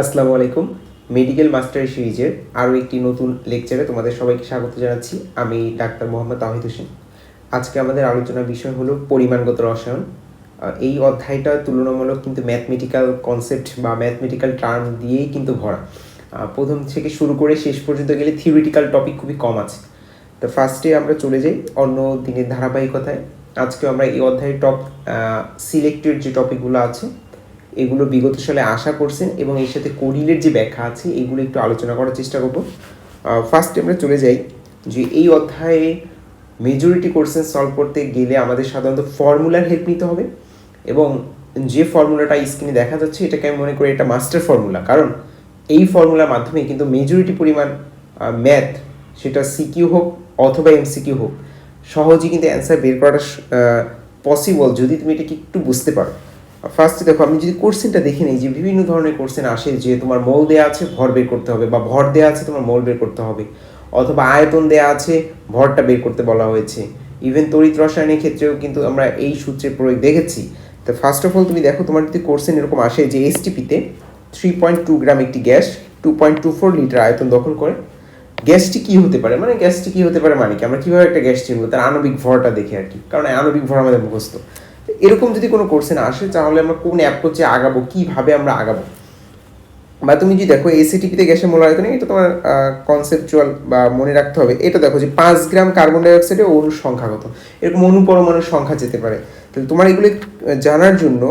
আসসালামু আলাইকুম। Medical master সিরিজের আরও একটি নতুন লেকচারে তোমাদের সবাইকে স্বাগত জানাচ্ছি। আমি ডাক্তার মোহাম্মদ তাওহিদ হোসেন। আজকে আমাদের আলোচনার বিষয় হলো পরিমাণগত রসায়ন। এই অধ্যায়টা তুলনামূলক কিন্তু ম্যাথমেটিক্যাল কনসেপ্ট বা ম্যাথমেটিক্যাল টার্ম দিয়েই কিন্তু ভরা। প্রথম থেকে শুরু করে শেষ পর্যন্ত গেলে থিওরিটিক্যাল টপিক খুবই কম আছে। তো ফার্স্টে আমরা চলে যাই অন্য দিনের ধারাবাহিকতায়। আজকে আমরা এই অধ্যায়ের সিলেক্টেড যে টপিকগুলো আছে এগুলো বিগত সালে আশা করছেন এবং এর সাথে কোরিলের যে ব্যাখ্যা আছে এগুলো একটু আলোচনা করার চেষ্টা করব। ফার্স্টে আমরা চলে যাই যে এই অধ্যায়ে মেজরিটি কোশ্চেন সলভ করতে গেলে আমাদের সাধারণত ফর্মুলার হেল্প নিতে হবে এবং যে ফর্মুলাটা স্ক্রিনে দেখা যাচ্ছে এটাকে আমি মনে করি এটা মাস্টার ফর্মুলা, কারণ এই ফর্মুলার মাধ্যমে কিন্তু মেজরিটি পরিমাণ ম্যাথ, সেটা সিকিউ হোক অথবা এমসিকিউ হোক, সহজেই কিন্তু অ্যান্সার বের করাটা পসিবল যদি তুমি এটাকে একটু বুঝতে পারো। ফার্স্টে দেখো, আমি যদি কোশ্চেনটা দেখে নিই যে বিভিন্ন ধরনের কোশ্চেন আসে যে তোমার মল দেওয়া আছে ভর বের করতে হবে, বা ভর দেওয়া আছে তোমার মল বের করতে হবে, অথবা আয়তন দেওয়া আছে ভরটা বের করতে বলা হয়েছে। ইভেন তড়িৎ রসায়নের ক্ষেত্রেও কিন্তু আমরা এই সূত্রের প্রয়োগ দেখেছি। তো ফার্স্ট অফ অল তুমি দেখো, তোমার যদি কোশ্চেন এরকম আসে যে এসটিপিতে 3.2 গ্রাম একটি গ্যাস 2.24 লিটার আয়তন দখল করে, গ্যাসটি কী হতে পারে, মানে গ্যাসটি কী হতে পারে মানে কি, আমরা কীভাবে একটা গ্যাস চিনবো, তার আণবিক ভরটা দেখে আর কি, কারণ আণবিক ভর আমাদের মুখস্থ। এরকম যদি কোনো কোশ্চেন আসে তাহলে আমরা কোন অ্যাপ্রোচে আগাবো, কীভাবে আমরা আগাবো। বা তুমি যদি দেখো এসিটিপিতে গ্যাসের মোল আয়তন, এটা তোমার কনসেপচুয়াল বা মনে রাখতে হবে। এটা দেখো যে 5 গ্রাম কার্বন ডাইঅক্সাইডের অণুর সংখ্যা কত, এরকম অণু পরমাণুর সংখ্যা যেতে পারে। তাহলে তোমার এগুলো জানার জন্য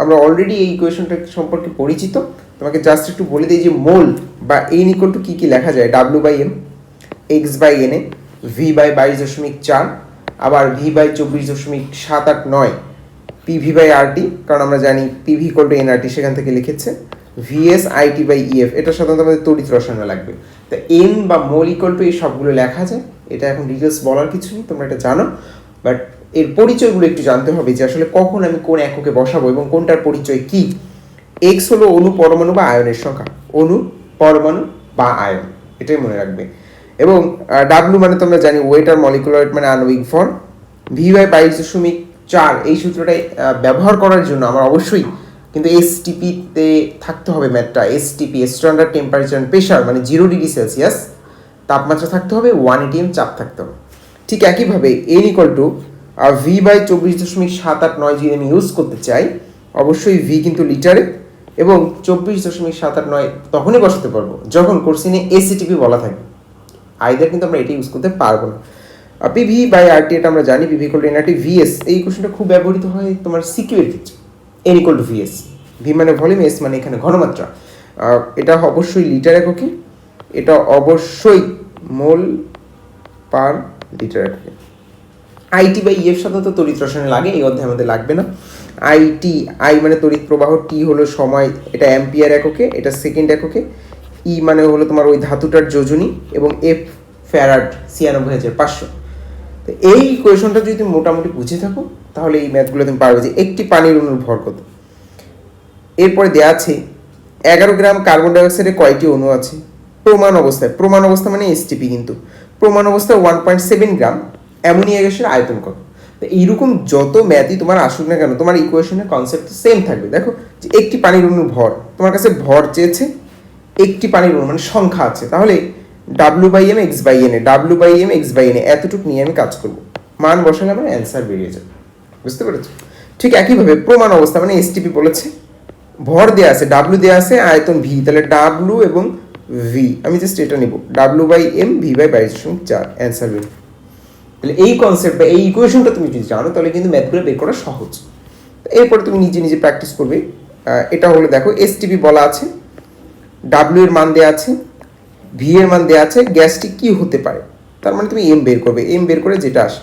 আমরা অলরেডি এই ইকুয়েশনটা সম্পর্কে পরিচিত। তোমাকে জাস্ট একটু বলে দিই যে মোল বা এন ইকুয়াল টু কী কী লেখা যায়, W M, X by N A, V by 22.4, আবার V by 24.789, PV by RT, কারণ আমরা জানি পিভি ইকুয়াল টু এনআরটি, সেখান থেকে লিখেছে ভিএস আইটি বাই ইএফ। এটা সাধারণত আমাদের তড়িৎ রসায়নে লাগবে। তো এন বা মোল ইকুয়াল টু এই সবগুলো লেখা যায়, এটা এখন ডিটেলস বলার কিছু নেই, তোমরা এটা জানো। বাট এর পরিচয়গুলো একটু জানতে হবে যে আসলে কখন আমি কোন এককে বসাবো এবং কোনটার পরিচয় কি। এক্স হলো অণু, পরমাণু বা আয়নের সংখ্যা, অণু, পরমাণু বা আয়ন, এটাই মনে রাখবে। এবং ডাব্লু মানে তোমরা জানি ওয়েট আর মলিকুলার ওয়েট মানে আণবিক ভর। ভি বাই 22.4 এই সূত্রটাই ব্যবহার করার জন্য আমার অবশ্যই কিন্তু এসটিপিতে থাকতে হবে ম্যাথটা। STP standard temperature and pressure মানে 0 ডিগ্রি সেলসিয়াস তাপমাত্রা থাকতে হবে, 1 atm চাপ থাকতে হবে। ঠিক একইভাবে N equal to V by 24.789 যদি আমি ইউজ করতে চাই, অবশ্যই ভি কিন্তু লিটারে, এবং 24.789 তখনই বসাতে পারবো যখন কোশ্চেনে এসিটিপি বলা থাকবে। আইদার কিন্তু আমরা এটা ইউজ করতে পারবো না। পিভি বাই আরটি এটা আমরা জানি, PV equal to NRT. VS এই কোশ্চেনটা খুব ব্যবহৃত হয় তোমার সিকিউ এর ক্ষেত্রে। N equal to VS, V মানে ভলিউম, এস মানে এখানে ঘনমাত্রা। এটা অবশ্যই লিটার এককে, এটা অবশ্যই মোল পার লিটার এককে। আইটি বাই ইএফ সাধারণত তড়িৎ রসায়নে লাগে, এই অধ্যায়ে আমাদের লাগবে না। আইটি, আই মানে তড়িৎ প্রবাহ, টি হলো সময়, এটা অ্যাম্পিয়ার এককে, এটা সেকেন্ড এককে। ই মানে হলো তোমার ওই ধাতুটার যোজনী, এবং এফ ফ্যারাড 96,500। তো এই কোয়েশনটা যদি তুমি মোটামুটি বুঝে থাকো তাহলে এই ম্যাথগুলো তুমি পারবে যে একটি পানির অণুর ভর কত। এরপরে দেওয়া আছে 11 গ্রাম কার্বন ডাইঅক্সাইডে কয়টি অণু আছে প্রমাণ অবস্থায়। প্রমাণ অবস্থা মানে এসটিপি, কিন্তু প্রমাণ অবস্থায় 1.7 গ্রাম অ্যামোনিয়া গ্যাসের আয়তন কত। তো এইরকম যত ম্যাথই তোমার আসুক না কেন, তোমার ইকুয়েশনের কনসেপ্ট সেম থাকবে। দেখো যে একটি পানির অণুর ভর, তোমার কাছে ভর চেয়েছে, একটি পানির অণু মানে সংখ্যা আছে, তাহলে ডাব্লিউ/এম এক্স/এন এ, ডাব্লিউ/এম এক্স/এন এ এতটুকু নিয়ে আমি কাজ করব, মান বসালে আমার অ্যান্সার বেরিয়ে যাবে। বুঝতে পেরেছো? ঠিক একইভাবে প্রমাণ অবস্থা মানে এসটিপি বলেছে, ভর দেওয়া আছে, ডাব্লিউ দেওয়া আছে, আয়তন ভি, তাহলে ডাব্লিউ এবং ভি আমি জাস্ট এটা নিব, ডাব্লিউ/এম ভি বাই 22.4, অ্যান্সার বের। তাহলে এই কনসেপ্ট বা এই ইকুয়েশনটা তুমি যদি জানো তাহলে কিন্তু ম্যাথগুলো বের করা সহজ। এরপরে তুমি নিজে নিজে প্র্যাকটিস করবে। এটা হলো দেখো এসটিপি বলা আছে, ডাব্লিউ এর মান দেওয়া আছে, ভি এর মান দেওয়া আছে, গ্যাসটি কি হতে পারে, তার মানে তুমি এম বের করবে, এম বের করে যেটা আসে।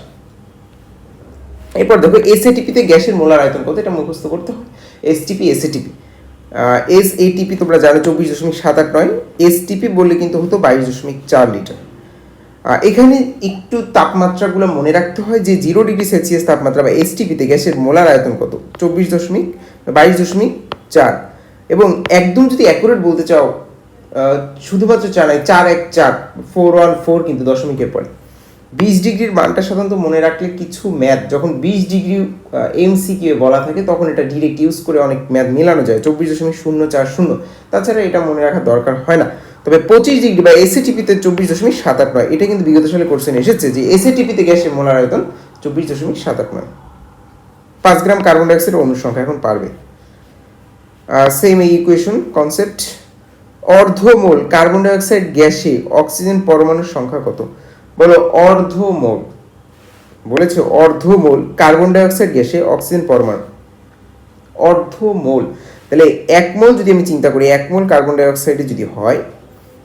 এরপর দেখো এসএটিপিতে গ্যাসের মোলার আয়তন কত, এটা মুখস্থ করতে হয়। এসটিপি এসএটিপি, এসএটিপি তোমরা জানো 24.789, এসটিপি বললে কিন্তু হতো 22.4 লিটার। এখানে একটু তাপমাত্রাগুলো মনে রাখতে হয় যে 0 ডিগ্রি সেলসিয়াস তাপমাত্রা বা এসটিপিতে গ্যাসের মোলার আয়তন কত, 22.4। এবং একদম যদি অ্যাকুরেট বলতে চাও, শুধুমাত্র 4 নয়, 414 414 কিন্তু দশমিকের পরে। 20 ডিগ্রির মানটা সাধারণত মনে রাখলে কিছু ম্যাথ যখন 20 ডিগ্রি এমসিকিউ বলা থাকে তখন এটা ডিরেক্ট ইউজ করে অনেক ম্যাথ মেলানো যায় 24.040। তাছাড়া এটা মনে রাখার দরকার হয় না। তবে 25 ডিগ্রি বা এসএটিপিতে 24.789 এটা কিন্তু বিগত সালে কোশ্চেন এসেছে যে এসএটিপিতে গ্যাসের মোলার আয়তন 24.789। 5 গ্রাম কার্বন ডাইঅক্সাইডের অণুর সংখ্যা এখন পারবে। সেম এই ইকুয়েশন কনসেপ্ট। অর্ধমোল কার্বন ডাইঅক্সাইড গ্যাসে অক্সিজেন পরমাণুর সংখ্যা কত? বলো অর্ধমোল, বলেছে অর্ধমোল কার্বন ডাইঅক্সাইড গ্যাসে অক্সিজেন পরমাণু। অর্ধমোল তাহলে 1 মোল যদি আমি চিন্তা করি 1 মোল কার্বন ডাইঅক্সাইডে যদি হয়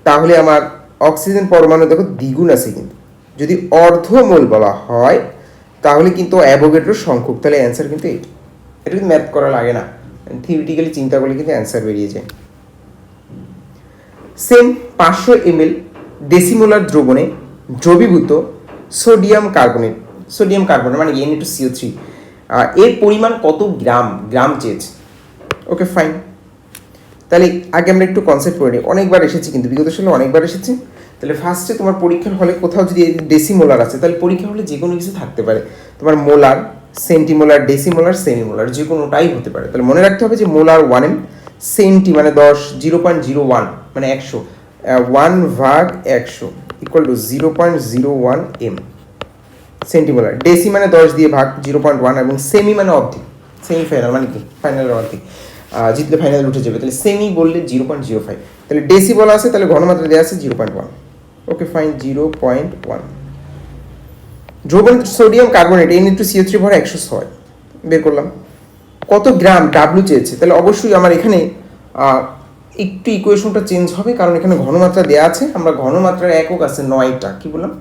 তাহলে আমার অক্সিজেন পরমাণু দেখো দ্বিগুণ আছে, কিন্তু যদি অর্ধমোল বলা হয় তাহলে কিন্তু অ্যাভোগাড্রোর সংখ্যক, তাহলে অ্যান্সার কিন্তু এটা কিন্তু ম্যাথ করা লাগে না, থিওরিটিক্যালি চিন্তা করলে কিন্তু অ্যান্সার বেরিয়ে যায়। সেম 500 ml ডেসিমোলার দ্রবণে দ্রবীভূত সোডিয়াম কার্বনেট মানে Na2CO3 এর পরিমাণ কত গ্রাম? গ্রাম চেয়েছে। ওকে ফাইন, তাহলে আগে আমরা একটু কনসেপ্ট করে নিই। অনেকবার এসেছি কিন্তু বিগত সালে অনেকবার এসেছে। তাহলে ফার্স্টে তোমার পরীক্ষার হলে কোথাও যদি ডেসিমোলার আছে তাহলে পরীক্ষা হলে যে কোনো কিছু থাকতে পারে, তোমার মোলার, সেন্টিমোলার, ডেসিমোলার, সেমিমোলার যে কোনোটাই হতে পারে। তাহলে মনে রাখতে হবে যে মোলার 1m, সেন্টি মানে 10, 0.01 মানে 100, 1/100 equal to 0.01 m centimolar. Deci মানে 10 দিয়ে ভাগ 0.1 এবং সেমি মানে অর্ধেক, সেমিফাইনাল মানে কি ফাইনালের অর্ধেক, জিতলে ফাইনাল উঠে যাবে। তাহলে সেমি বললে 0.05, তাহলে ডেসি বলা আছে তাহলে ঘনমাত্রা দেওয়া আছে 0.1। Okay fine 0.1। দ্রবণ সোডিয়াম কার্বনেট Na2CO3 ভর 106 বের করলাম। কত গ্রাম ডাব্লু চেয়েছে, তাহলে অবশ্যই আমার এখানে একটু ইকুয়েশনটা চেঞ্জ হবে কারণ এখানে ঘনমাত্রা দেওয়া আছে। আমরা ঘনমাত্রার একক আছে 9টা, কি বললাম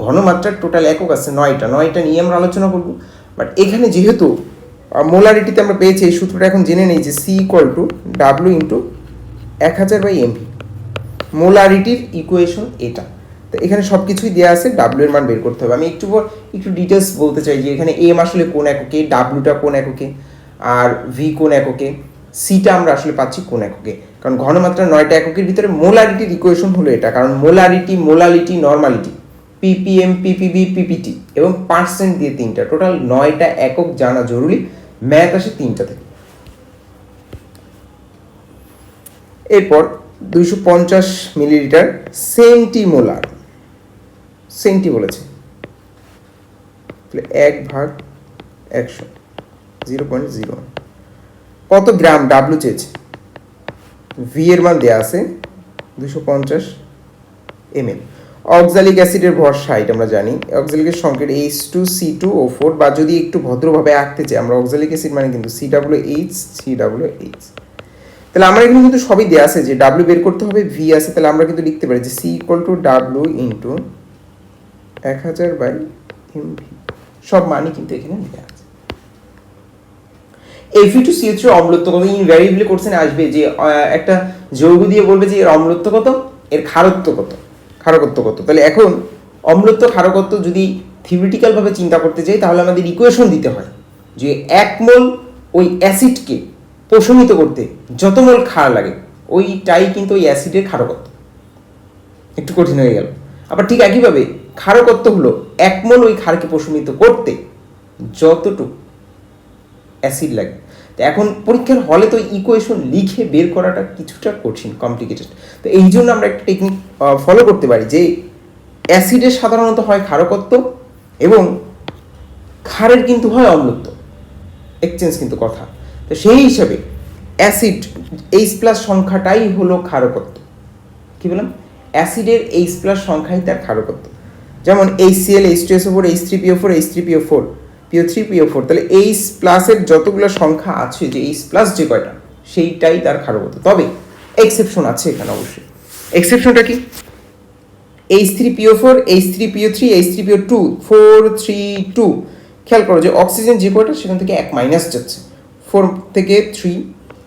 ঘনমাত্রার টোটাল একক আছে 9টা নিয়ে আমরা আলোচনা করব। বাট এখানে যেহেতু মোলারিটিতে আমরা পেয়েছি এই সূত্রটা এখন জেনে নেই যে C equal to W into 1000/mv, মোলারিটির ইকুয়েশন এটা। তো এখানে সব কিছুই দেওয়া আছে, ডাব্লু এর মান বের করতে হবে। আমি একটু ডিটেলস বলতে চাই যে এখানে এম আসলে কোন এককে, ডাব্লুটা কোন এককে, আর ভি কোন এককে, সিটা আমরা আসলে পাচ্ছি কোন এককে, কারণ ঘনমাত্রা 9টা এককের ভিতরে মোলারিটির ইকুয়েশন হলো এটা। কারণ molarity, molality, normality, PPM, PPB, PPT এবং পার্সেন্ট দিয়ে 3টা, টোটাল 9টা একক জানা জরুরি। ম্যাথ আসে 3টা থেকে। এরপর 250 মিলিলিটার সেন্টিমোলার, সেন্টি বলেছে, 1/100 0.01। কত গ্রাম ডাব্লু চেয়েছে? ভি এর মান দেওয়া আছে 250 ml। অক্সালিক অ্যাসিডের ভর 60 আমরা জানি। অক্সালিকের সংকেত H2C2O4, বা যদি একটু ভদ্রভাবে আঁকতে চাই আমরা অক্সালিক অ্যাসিড মানে কিন্তু COOH। তাহলে আমরা এখানে কিন্তু সবই দেওয়া আছে যে ডাব্লু বের করতে হবে, ভি আছে, তাহলে আমরা কিন্তু লিখতে পারি যে C equal to W into 1000/mv, সব মানই কিন্তু এখানে দেওয়া আছে। Fe2CO3 অম্লত্ব কত? ইনভ্যারিয়েবলি কোশ্চেনে আসবে যে একটা যৌগ দিয়ে বলবে যে এর অম্লত্ব কত, এর ক্ষারত্ব কত, ক্ষারকত্ব কত। তাহলে এখন অম্লত্ব ক্ষারকত্ব যদি থিওরিটিক্যাল ভাবে চিন্তা করতে চাই তাহলে আমাদের ইকুয়েশন দিতে হয় যে 1 মোল ওই অ্যাসিডকে প্রশমিত করতে যত মোল ক্ষার লাগে ওইটাই কিন্তু ওই অ্যাসিডের ক্ষারকত্ব। একটু কঠিন হয়ে গেল। আবার ঠিক একইভাবে ক্ষারকত্ব হলো 1 মোল ওই ক্ষারকে প্রশমিত করতে যতটুকু অ্যাসিড লাগে। তো এখন পরীক্ষার হলে তো ইকুয়েশন লিখে বের করাটা কিছুটা কঠিন, কমপ্লিকেটেড। তো এই জন্য আমরা একটা টেকনিক ফলো করতে পারি যে অ্যাসিডের সাধারণত হয় ক্ষারকত্ব এবং ক্ষারের কিন্তু হয় অম্লত্ব, এক্সচেঞ্জ কিন্তু কথা। তো সেই হিসাবে অ্যাসিড H+ সংখ্যাটাই হলো ক্ষারকত্ব। কি বললাম? অ্যাসিডের H+ সংখ্যাই তার ক্ষারকত্ব। যেমন HCl, H2SO4, H3PO4, H3PO4, PO3PO4, তাহলে H+ এর যতগুলো সংখ্যা আছে, যে H+ যে কয়টা সেইটাই তার ক্ষারকত্ব। তবে এক্সেপশন আছে এখানে অবশ্যই। এক্সেপশনটা কি? H3PO4, H3PO3, H3PO2, 4, 3, 2। খেয়াল করো যে অক্সিজেন যে কয়টা সেখান থেকে 1 মাইনাস যাচ্ছে, 4 থেকে 3,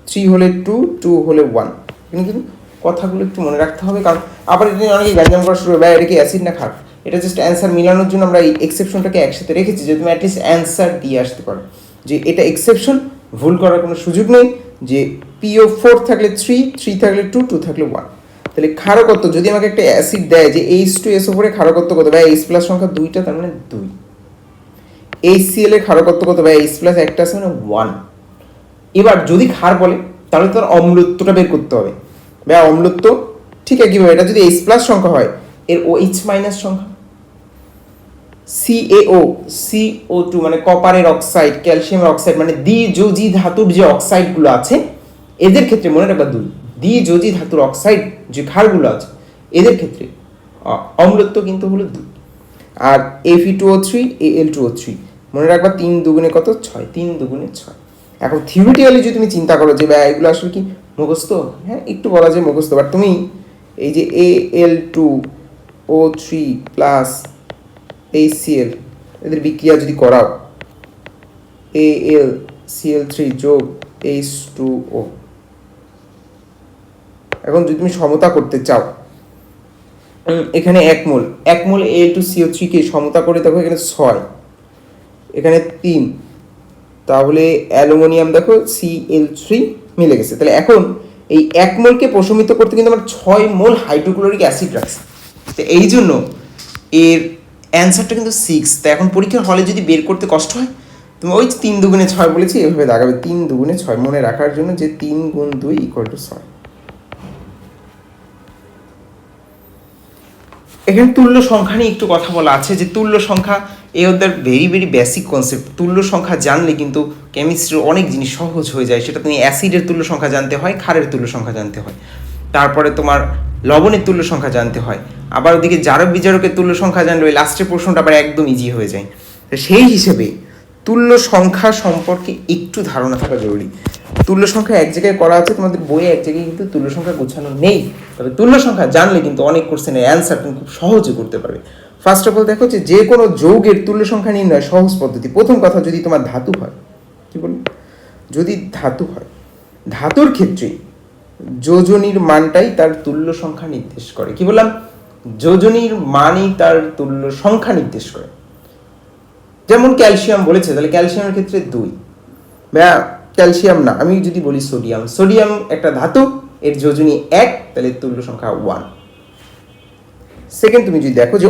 3 হলে 2, 2 হলে 1। কিন্তু কথাগুলো একটু মনে রাখতে হবে, কারণ আবার এটা অনেকে গ্যাঞ্জাম করা শুরু হবে, এটা কি অ্যাসিড না ক্ষার। এটা জাস্ট অ্যান্সার মিলানোর জন্য আমরা এই এক্সেপশনটাকে একসাথে রেখেছি যে তুমি অ্যাটলিস্ট অ্যান্সার দিয়ে আসতে পারো যে এটা এক্সেপশন, ভুল করার কোনো সুযোগ নেই। যে PO4 থাকলে 3, 3 থাকলে 2, 2 থাকলে 1। তাহলে ক্ষারকত্ব যদি আমাকে একটা অ্যাসিড দেয় যে H2SO4 এর ক্ষারকত্ব কত, বা H+ সংখ্যা 2টা, তার মানে 2। HCl এর ক্ষারকত্ব কত, বা H+ একটা আছে মানে 1। এবার যদি ক্ষার বলে তাহলে তার অম্লত্বটা বের করতে হবে, বা অম্লত্ব ঠিক একইভাবে এটা যদি H+ সংখ্যা হয় এর OH- সংখ্যা, CO2 মানে কপারের অক্সাইড, ক্যালসিয়ামের অক্সাইড, মানে দ্বিযোজী ধাতুর যে অক্সাইডগুলো আছে এদের ক্ষেত্রে মনে রাখবা 2। দ্বিযোজী ধাতুর অক্সাইড যে ক্ষারগুলো আছে এদের ক্ষেত্রে অম্লত্ব কিন্তু হলো 2। আর Fe2O3 Al2O3 মনে রাখবা 3 দুগুণে কত, 6, 3 দুগুণে 6। এখন থিওরিটিক্যালি যদি তুমি চিন্তা করো যে এগুলো আসলে কি মুখস্থ, হ্যাঁ একটু বলা যায় মুখস্থ, বাট তুমি এই যে Al2O3 প্লাস HCl এদের বিক্রিয়া যদি করাও, AlCl3 যোগ H2O, এখন যদি তুমি সমতা করতে চাও, এখানে 1 মোল Al2CO3 কে সমতা করে দেখো, এখানে 6, এখানে 3, তাহলে অ্যালুমিনিয়াম দেখো Cl3 মিলে গেছে। তাহলে এখন এই 1 মোলকে প্রশমিত করতে কিন্তু আমরা 6 মোল হাইড্রোক্লোরিক অ্যাসিড রাখছি, তো এই জন্য এর অ্যান্সারটা কিন্তু 6। তো এখন পরীক্ষার হলে যদি বের করতে কষ্ট হয় তুমি ওই 3 দুগুণে 6 বলেছি এভাবে দাগাবে, 3 দুগুণে 6 মনে রাখার জন্য যে 3 গুণ 2 = 6। এখানে তুল্য সংখ্যা নিয়ে একটু কথা বলা আছে, যে তুল্য সংখ্যা ওদের ভেরি ভেরি বেসিক কনসেপ্ট। তুল্য সংখ্যা জানলে কিন্তু কেমিস্ট্রির অনেক জিনিস সহজ হয়ে যায়। সেটা তুমি অ্যাসিডের তুল্য সংখ্যা জানতে হয়, ক্ষারের তুল্য সংখ্যা জানতে হয়, তারপরে তোমার লবণের তুল্য সংখ্যা জানতে হয়, আবার ওদিকে জারক বিজারকের তুল্য সংখ্যা জানলে ওই লাস্টের প্রশ্নটা আবার একদম ইজি হয়ে যায়। তো সেই হিসেবে তুল্য সংখ্যা সম্পর্কে একটু ধারণা থাকা জরুরি। তুল্য সংখ্যা এক জায়গায় করা আছে তোমাদের বইয়ে, এক জায়গায় কিন্তু তুল্য সংখ্যা গোছানো নেই। তবে তুল্য সংখ্যা জানলে কিন্তু অনেক কোশ্চেনের অ্যান্সার তুমি খুব সহজে করতে পারবে। ফার্স্ট অফ অল দেখো যে কোনো যৌগের তুল্য সংখ্যা নির্ণয় সহজ পদ্ধতি। প্রথম কথা, যদি তোমার ধাতু হয়, কি বলবো, যদি ধাতু হয়, ধাতুর ক্ষেত্রে যোজনীর মানটাই তার তুল্য সংখ্যা নির্দেশ করে। কি বললাম, যোজনীর মানই তার তুল্য সংখ্যা নির্দেশ করে। যেমন ক্যালসিয়াম বলেছে, তাহলে ক্যালসিয়ামের ক্ষেত্রে 2, বা ক্যালসিয়াম না, আমি যদি বলি সোডিয়াম একটা ধাতু, এর যোজনী 1, তাহলে তুল্য সংখ্যা 1। সেকেন্ড, তুমি যদি দেখো যে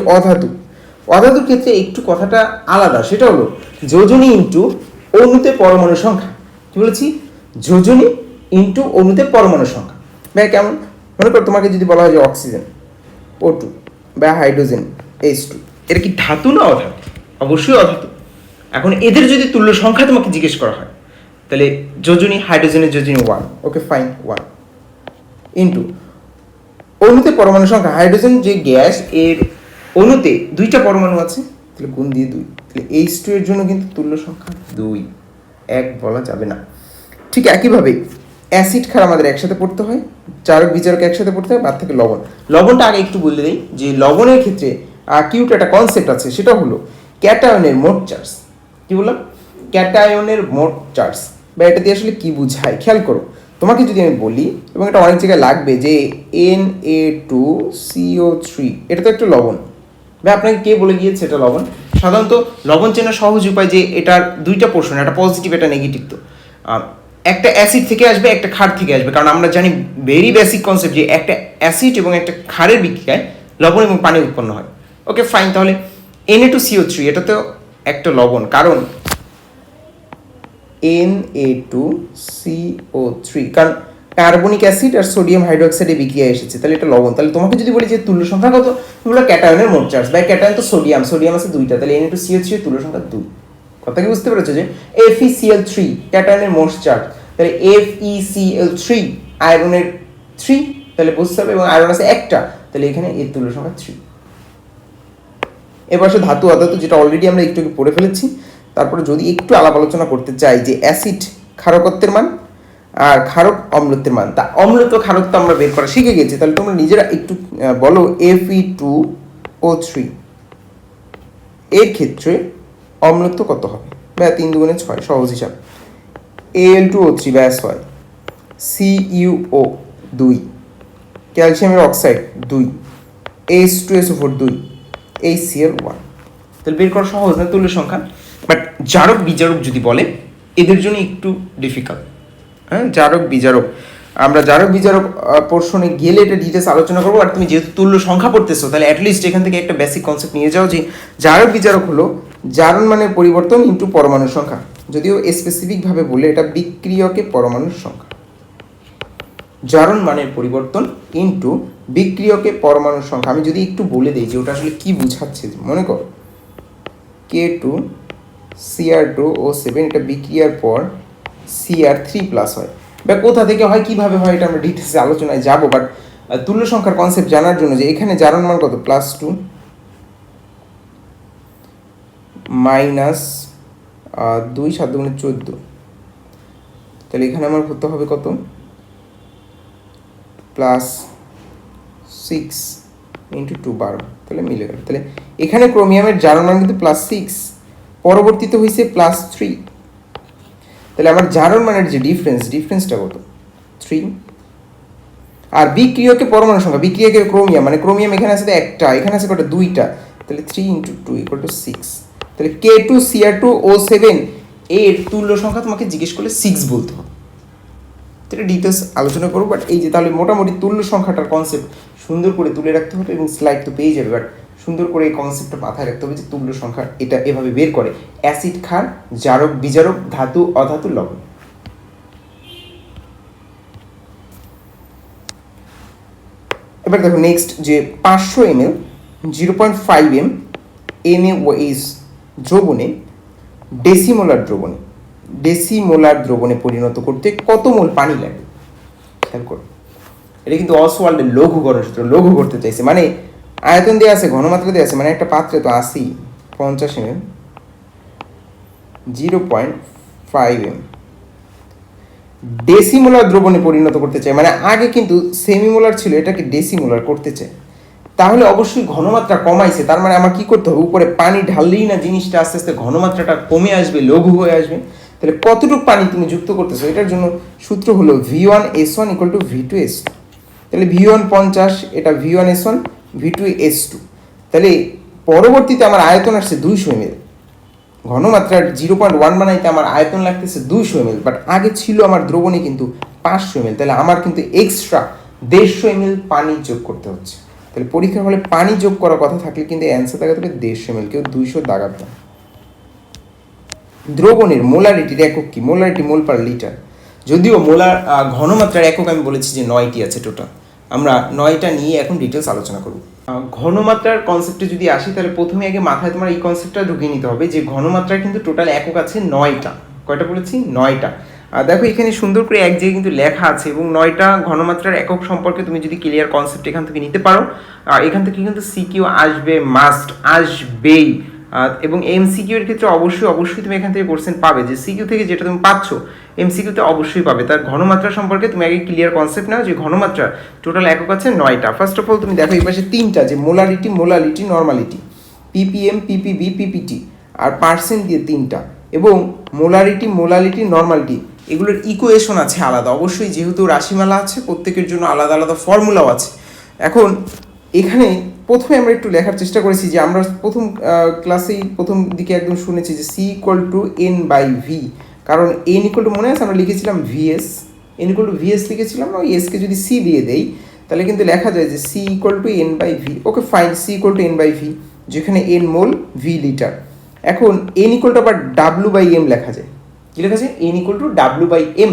অধাতুর ক্ষেত্রে একটু কথাটা আলাদা, সেটা হলো যোজনী ইন্টু অণুতে পরমাণু সংখ্যা। কি বলেছি, যোজনী ইন্টু অণুতে পরমাণু সংখ্যা। বা কেমন, মনে করো তোমাকে যদি বলা হয় যে অক্সিজেন O2 বা হাইড্রোজেন H2, এটা কি ধাতু না অধাতু? অবশ্যই অধাতু। এখন এদের যদি তুল্য সংখ্যা তোমাকে জিজ্ঞেস করা হয়, তাহলে যোজনী, হাইড্রোজেনের যোজনী 1, ওকে ফাইন, 1 ইন্টু অণুতে পরমাণু সংখ্যা, হাইড্রোজেন যে গ্যাস, এর অণুতে 2টা পরমাণু আছে, তাহলে গুণ দিয়ে 2, তাহলে H2 এর জন্য কিন্তু তুল্য সংখ্যা 2, 1 বলা যাবে না। ঠিক একইভাবে অ্যাসিড ক্ষার আমাদের একসাথে পড়তে হয়, জারক বিজারক একসাথে পড়তে হয়, বাদ থেকে লবণটা আগে একটু বলে দিই যে লবণের ক্ষেত্রে কিউট একটা কনসেপ্ট আছে, সেটা হলো ক্যাটায়নের মোট চার্জ। কি বললাম, ক্যাটায়নের মোট চার্জ, বা এটা দিয়ে আসলে কি বুঝায় খেয়াল করো। তোমাকে যদি আমি বলি, এবং এটা অনেক জায়গায় লাগবে, যে Na2CO3 এটা তো একটা লবণ, বা আপনাকে কে বলে গিয়েছে এটা লবণ? সাধারণত লবণ চেনার সহজ উপায় যে এটার 2টা পোর্শন, একটা পজিটিভ একটা নেগেটিভ। তো একটা অ্যাসিড থেকে আসবে, একটা ক্ষার থেকে আসবে, কারণ আমরা জানি ভেরি বেসিক কনসেপ্ট যে একটা অ্যাসিড এবং একটা ক্ষারের বিক্রিয়ায় লবণ এবং পানি উৎপন্ন হয়। ওকে ফাইন, তাহলে Na2CO3 এটা তো একটা লবণ, কারণ Na2CO3 কারণ কার্বনিক অ্যাসিড আর সোডিয়াম হাইড্রোক্সাইডে বিক্রিয়া এসেছে, তাহলে এটা লবণ। তাহলে তোমাকে যদি বলি যে তুল্য সংখ্যা কত, তুমি বলো ক্যাটায়নের মোট চার্জ, বা ক্যাটায়ন তো সোডিয়াম আছে 2টা, তাহলে Na2CO3 এর তুল্য সংখ্যা 2। কথা কি বুঝতে পেরেছো? যে FeCl3 ক্যাটায়নের মোট চার্জ, তাহলে FeCl3 আয়রনের 3, তাহলে বুঝতে হবে, এবং আয়রন আছে একটা, তাহলে এখানে এর তুল্য সংখ্যা 3। এবার ধাতু অধাতু, যেটা অলরেডি আমরা একটু পড়ে ফেলেছি। তারপরে যদি একটু আলাপ আলোচনা করতে চাই যে অ্যাসিড ক্ষারকত্বের মান আর ক্ষারক অম্লত্বের মান, তা অম্লত্ব ক্ষারকত্ব আমরা বের করা শিখে গেছি। তাহলে তোমরা নিজেরা একটু বলো Fe2O3 এর ক্ষেত্রে অম্লত্ব কত হবে? বা 3 দুগুণে 6, সহজ হিসাব। Al2O3 ব্যাস হয়, CuO 2, ক্যালসিয়ামের অক্সাইড 2, H2SO4 2, HCl 1। তাহলে বের করা সহজ না তুল্য সংখ্যা, বাট জারক বিজারক যদি বলে এদের জন্য একটু ডিফিকাল্ট। হ্যাঁ, জারক বিজারক আমরা জারক বিজারক পোর্শনে গেলে এটা ডিটেলস আলোচনা করবো। আর তুমি যেহেতু তুল্য সংখ্যা পড়তেছো, তাহলে অ্যাটলিস্ট এখান থেকে একটা বেসিক কনসেপ্ট নিয়ে যাও যে জারক বিজারক হলো জারণ মানের পরিবর্তন ইন্টু পরমাণুর সংখ্যা। যদিও স্পেসিফিকভাবে বলে এটা বিক্রিয়কে পরমাণুর সংখ্যা। জারণ মানের পরিবর্তন ইন্টু বিক্রিয়কে পরমাণুর সংখ্যা। আমি যদি একটু বলে দিই যে ওটা আসলে কি বুঝাচ্ছে, মনে করো K2Cr2O7 এটা বিক্রিয়ার পর Cr3+ হয়, বা কোথা থেকে হয় কিভাবে হয় এটা আমরা ডিটেলসে আলোচনায় যাব। বাট তুল্য সংখ্যার কনসেপ্ট জানার জন্য যে এখানে জারণ মান কত, +2 -2 7 × 14, তাহলে এখানে আমার করতে হবে কত, +6 × 2 12, তাহলে মিলে গেল। তাহলে এখানে ক্রোমিয়ামের জারণ মান কিন্তু +6, পরবর্তীতে হয়েছে +3, তাহলে আমার জারণ মানের যে ডিফারেন্সটা কত, 3। আর বিক্রিয়কে পরমাণু সংখ্যা, বিক্রিয়কে ক্রোমিয়াম, মানে ক্রোমিয়াম এখানে আছে একটা, এখানে আছে কত, 2টা, তাহলে 3 × 2 = 6। তাহলে K2Cr2O7 এর তুল্য সংখ্যা তোমাকে জিজ্ঞেস করলে 6 বলতে হবে। এটা ডিটেলস আলোচনা করবো। বাট এই যে তাহলে মোটামুটি তুল্য সংখ্যাটার কনসেপ্ট সুন্দর করে তুলে রাখতে হবে, এবং স্লাইড তো পেয়ে যাবে। বাট সুন্দর করে এই কনসেপ্টটা মাথায় রাখতে হবে যে তুল্য সংখ্যা এটা এভাবে বের করে, অ্যাসিড ক্ষার, জারক বিজারক, ধাতু অধাতু, লবণ। এবার দেখো নেক্সট যে 500 ml 0.5 m NaOH দ্রবণে ডেসিমোলার দ্রবণে পরিণত করতে কত মোল পানি লাগে, খেয়াল করো। এটা কিন্তু অসওয়াল্ডের লঘুকরণ সূত্র, লঘু করতে চাইছে, মানে আয়তন দেওয়া আছে, ঘনমাত্রা দেওয়া আছে, মানে একটা পাত্রে তো 50 ml 0.5 m ডেসিমোলার দ্রবণে পরিণত করতে চাই, মানে আগে কিন্তু সেমিমোলার ছিল, এটাকে ডেসিমোলার করতে চাই, তাহলে অবশ্যই ঘনমাত্রা কমাইছে। তার মানে আমার কি করতে হবে, উপরে পানি ঢাললেই না জিনিসটা আস্তে আস্তে ঘনমাত্রাটা কমে আসবে, লঘু হয়ে আসবে। তাহলে কতটুকু পানি তুমি যুক্ত করতেছো, এটার জন্য সূত্র হলো V1S1 = V2S2। তাহলে V1 50, এটা V1S1, V2S2। তাহলে পরবর্তীতে আমার আয়তন আসছে 200 ml, ঘনমাত্রার 0.1 বানাইতে আমার আয়তন লাগতেছে 200 ml, বাট আগে ছিল আমার দ্রবণে কিন্তু 500 ml, তাহলে আমার কিন্তু এক্সট্রা 150 ml পানি যোগ করতে হচ্ছে। তাহলে পরীক্ষার হলে পানি যোগ করার কথা থাকলে কিন্তু অ্যান্সার দাগাতে হবে 150 ml, কেউ 200 দাগাবে না। দ্রবণের মোলারিটির একক কি, মোলারিটি মোল পার লিটার। যদিও মোলার ঘনমাত্রার একক আমি বলেছি যে 9টি আছে টোটাল, আমরা 9টা নিয়ে এখন ডিটেলস আলোচনা করব। ঘনমাত্রার কনসেপ্টে যদি আসি, তাহলে প্রথমে আগে মাথায় তোমার এই কনসেপ্টটা ঢুকিয়ে নিতে হবে যে ঘনমাত্রার কিন্তু টোটাল একক আছে 9টা। কয়টা বলেছি, 9টা। দেখো এখানে সুন্দর করে এক জায়গায় কিন্তু লেখা আছে, এবং 9টা ঘনমাত্রার একক সম্পর্কে তুমি যদি ক্লিয়ার কনসেপ্ট এখান থেকে নিতে পারো, এখান থেকে কিন্তু সিকিউ আসবে, মাস্ট আসবেই। এবং এমসিকিউ এর ক্ষেত্রে অবশ্যই তুমি এখান থেকে কোশ্চেন পাবে, যে সিকিউ থেকে যেটা তুমি পাচ্ছ এমসিকিউতে অবশ্যই পাবে। তার ঘনমাত্রা সম্পর্কে তুমি আগে ক্লিয়ার কনসেপ্ট নাও যে ঘনমাত্রা টোটাল একক আছে 9টা। ফার্স্ট অফ অল তুমি দেখো এই পাশে 3টা, যে molarity, molality, normality, PPM, PPB, PPT, আর পার্সেন্ট দিয়ে 3টা, এবং মোলারিটি, মোলালিটি, নর্মালিটি, এগুলোর ইকুয়েশন আছে আলাদা। অবশ্যই যেহেতু রাশিমালা আছে, প্রত্যেকের জন্য আলাদা আলাদা ফর্মুলাও আছে। এখন এখানে প্রথমে আমরা একটু লেখার চেষ্টা করেছি যে আমরা প্রথম ক্লাসেই প্রথম দিকে একদম শুনেছি যে C = N/V, কারণ N = মনে আছে আমরা লিখেছিলাম VS, N = VS লিখেছিলাম না, ওই এসকে যদি C দিয়ে দেই তাহলে কিন্তু লেখা যায় যে C = N/V। Okay fine, C = N/V, যেখানে N মোল, V লিটার। এখন N = আবার W/M লেখা যায়, কি লেখা যায়, N = W/M,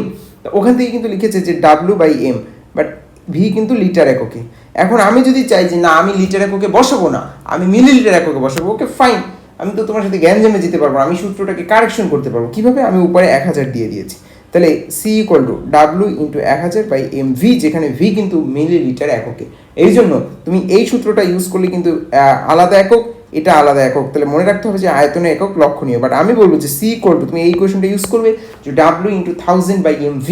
ওখান থেকে কিন্তু লিখেছে যে W/M, বাট V কিন্তু লিটার এককে। এখন আমি যদি চাই যে না আমি লিটার এককে বসাবো না, আমি মিলিলিটার এককে বসাবো, ওকে ফাইন, আমি তো তোমার সাথে জ্ঞান জমে যেতে পারবো, আমি সূত্রটাকে কারেকশন করতে পারবো। কিভাবে, আমি উপরে 1000 দিয়ে দিয়েছি, তাহলে C = W × 1000/mv, যেখানে V কিন্তু মিলিলিটার এককে। এই জন্য তুমি এই সূত্রটা ইউজ করলে কিন্তু আলাদা একক, এটা আলাদা একক, তাহলে মনে রাখতে হবে যে আয়তনের একক লক্ষণীয়। বাট আমি বলবো যে C = তুমি এই ইকুয়েশনটা ইউজ করবে যে W × 1000/mv,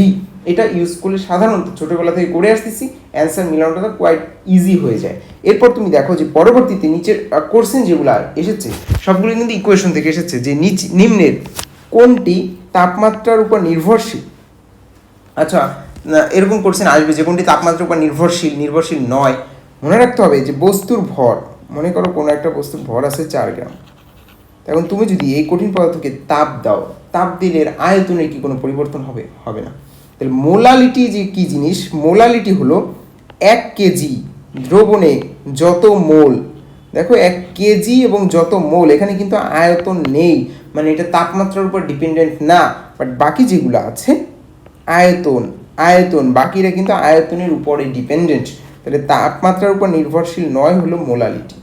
এটা ইউজ করলে সাধারণত ছোটোবেলা থেকে করে আসতেছি, অ্যান্সার মিলানোটা কোয়াইট ইজি হয়ে যায়। এরপর তুমি দেখো যে পরবর্তীতে নিচের কোশ্চেন যেগুলো এসেছে সবগুলো কিন্তু ইকুয়েশন থেকে এসেছে, যে নিম্নের কোনটি তাপমাত্রার উপর নির্ভরশীল। আচ্ছা, এরকম কোশ্চেন আসবে যে কোনটি তাপমাত্রার উপর নির্ভরশীল নয়। মনে রাখতে হবে যে বস্তুর ভর, মনে করো কোনো একটা বস্তুর ভর আছে 4 গ্রাম, এখন তুমি যদি এই কঠিন পদার্থকে তাপ দাও, তাপ দিলে এর আয়তনের কি কোনো পরিবর্তন হবে না। তাহলে মোলালিটি যে কী জিনিস, মোলালিটি হলো 1 কেজি দ্রবণে যত মোল। দেখো 1 কেজি এবং যত মোল, এখানে কিন্তু আয়তন নেই, মানে এটা তাপমাত্রার উপর ডিপেন্ডেন্ট না, বাট বাকি যেগুলো আছে আয়তন আয়তন বাকিরা কিন্তু আয়তনের উপরে ডিপেন্ডেন্ট। তাহলে তাপমাত্রার উপর নির্ভরশীল নয় হলো মোলালিটি।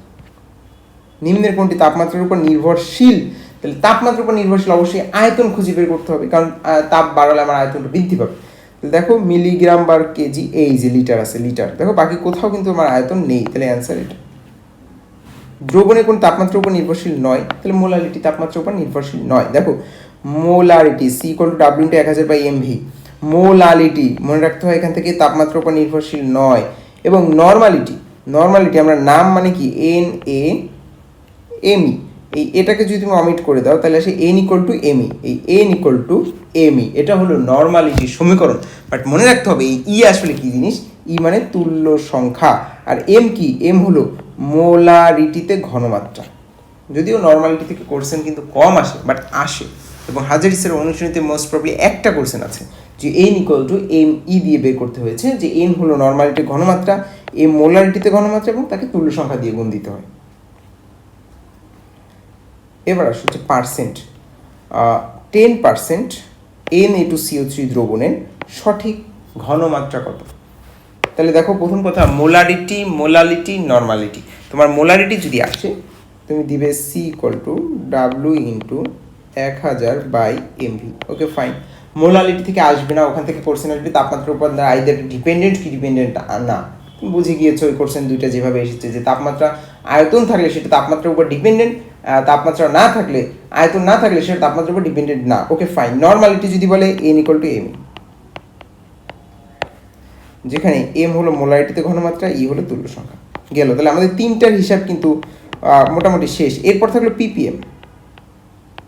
নিম্নের কোনটি তাপমাত্রার উপর নির্ভরশীল? তাহলে তাপমাত্রার উপর নির্ভরশীল অবশ্যই আয়তন খুঁজে বের করতে হবে, কারণ তাপ বাড়ালে আমার আয়তনটা বৃদ্ধি পাবে। তাহলে দেখো মিলিগ্রাম বার কেজি, এই যে লিটার আছে লিটার, দেখো বাকি কোথাও কিন্তু আমার আয়তন নেই, তাহলে অ্যান্সার এটা। দ্রবণে কোন তাপমাত্রার উপর নির্ভরশীল নয়, তাহলে মোলালিটি তাপমাত্রার উপর নির্ভরশীল নয়। দেখো molarity C equal to W into 1000 by MV. Molality মনে রাখতে হয় এখান থেকে তাপমাত্রার উপর নির্ভরশীল নয়। এবং নর্মালিটি, নর্মালিটি আমরা নাম মানে কি এন এ এমই, এই এটাকে যদি তুমি অমিট করে দাও তাহলে আসে এন ইকুয়াল টু এমই, এই এন ইকুয়াল টু এমই, এটা হলো নর্মালিটির সমীকরণ। বাট মনে রাখতে হবে এই ই আসলে কি জিনিস, ই মানে তুল্য সংখ্যা, আর এম কি, এম হলো মোলারিটিতে ঘনমাত্রা। যদিও নর্মালিটি থেকে কোশ্চেন কিন্তু কম আসে, বাট আসে, এবং হাজারিসের অনুশীলনীতে মোস্ট প্রবলি একটা কোশ্চেন আছে যে N equal to M E দিয়ে বের করতে হয়েছে, যে এন হলো নর্মালিটির ঘনমাত্রা, এম মোলারিটিতে ঘনমাত্রা, এবং তাকে তুল্য সংখ্যা দিয়ে গুণ দিতে হয়। এবার আসছে হচ্ছে পার্সেন্ট। 10% Na2CO3 দ্রবণের সঠিক ঘনমাত্রা কত? তাহলে দেখো প্রথম কথা মোলারিটি, মোলালিটি, নর্মালিটি। তোমার মোলারিটি যদি আসে তুমি দিবে C equal to W into 1000 by MV. Okay fine. Molality থেকে আসবে না, ওখান থেকে কোশ্চেন আসবে তাপমাত্রার উপর আইদার ডিপেন্ডেন্ট কি ডিপেন্ডেন্ট না। তুমি বুঝে গিয়েছো ওই কোশ্চেন দুইটা যেভাবে এসেছে, যে তাপমাত্রা আয়তন থাকলে সেটা তাপমাত্রার উপর ডিপেন্ডেন্ট, তাপমাত্রা না থাকলে, আয়তন না থাকলে সেটা তাপমাত্রার উপর ডিপেন্ডেন্ট না। Okay fine. নর্মালিটি যদি বলে এন ইকুয়াল টু এম, যেখানে এম হলো মোলারিটিতে ঘনমাত্রা, ই হলো তুল্য সংখ্যা। গেল। তাহলে আমাদের তিনটার হিসাব কিন্তু মোটামুটি শেষ। এরপর থাকলো PPM.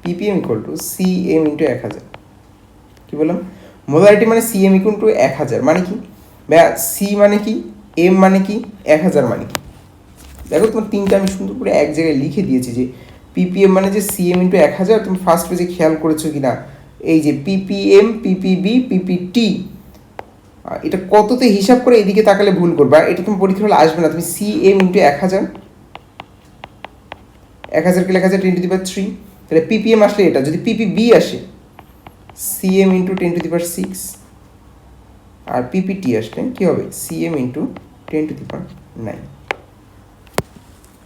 PPM equal to C M into 1000। কী বললাম? মোলারিটি মানে সি এম ইকুয়াল টু 1000 মানে কি, সি মানে কি, এম মানে কি, 1000 মানে কি। দেখো তোমার তিনটা আমি সুন্দর করে এক জায়গায় লিখে দিয়েছি, যে পিপিএম মানে যে সিএম ইন্টু 1000। তুমি ফার্স্ট পেজে খেয়াল করেছো কিনা, এই যে পিপিএম, পিপিবি, পিপিটি, এটা কততে হিসাব করে এদিকে তাকালে ভুল করবা, এটা তুমি পরীক্ষা হলে আসবে না। তুমি সিএম ইন্টু 1000, 1000কে লেখা যায় 10⁻3। তাহলে পিপিএম আসলে এটা, যদি পিপিবি আসে সিএম ইন্টু 10⁻6, আর পিপিটি আসলে কী হবে সিএম ইন্টু 10⁹।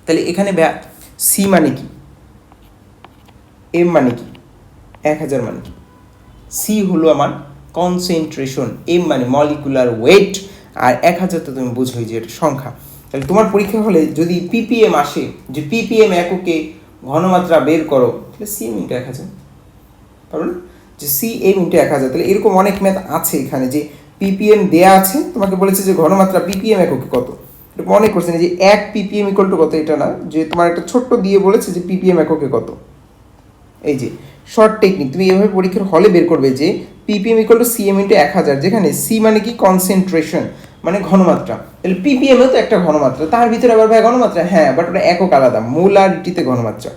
তাহলে এখানে সি মানে কি, এম মানে কি, 1000 মানে কি। সি হলো আমার কনসেন্ট্রেশন, এম মানে মলিকুলার ওয়েট, আর 1000 তো তুমি বুঝোই যে এটা সংখ্যা। তাহলে তোমার পরীক্ষা হলে যদি পিপিএম আসে, যে পিপিএম এককে ঘনমাত্রা বের করো, তাহলে সিএম ইন্টু 1000 পারো না, যে সিএম ইন্টু 1000। তাহলে এরকম অনেক ম্যাথ আছে এখানে, যে পিপিএম দেয়া আছে, তোমাকে বলেছে যে ঘনমাত্রা পিপিএম এককে কত, মনে করছেন যে 1 ppm ইকুয়াল টু কত, এটা না, যে তোমার একটা ছোট্ট দিয়ে বলেছে যে ppm এককে কত। এই যে শর্ট টেকনিক, তুমি এভাবে পরীক্ষার হলে বের করবে যে ppm equal to cm into 1000, যেখানে c মানে কি কনসেন্ট্রেশন, মানে ঘনমাত্রা। তাহলে ppm এও তো একটা ঘনমাত্রা, তার ভিতরে আবার ভাই ঘনমাত্রা, হ্যাঁ, বাট ওটা একক আলাদা, মোলারিটিতে ঘনমাত্রা।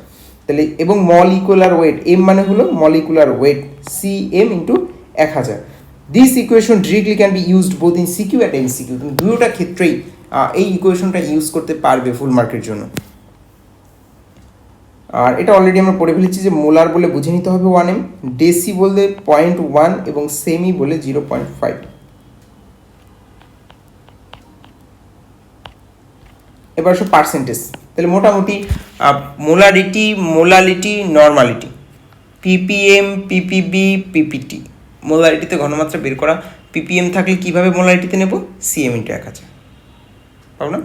তাহলে এবং মলিকুলার ওয়েট, m মানে হলো molecular weight, cm into 1000। This equation directly can be used both in CQ and MCQ. তুমি দুটোটা ক্ষেত্রেই এই ইকুয়েশনটা ইউজ করতে পারবে ফুল মার্কের জন্য। আর এটা অলরেডি আমরা পড়ে ফেলেছি, যে মোলার বলে বুঝে নিতে হবে 1m, ডেসি বলতে 0.1 এবং সেমি বলে 0.5। এবার আসো পার্সেন্টেজ। তাহলে মোটামুটি molarity, molality, normality, PPM, PPB, PPT, মোলারিটিতে ঘনমাত্রা বের করা। পিপিএম থাকলে কিভাবে মোলারিটিতে নেব, সিএম ইন্টু 1000, পাবো না?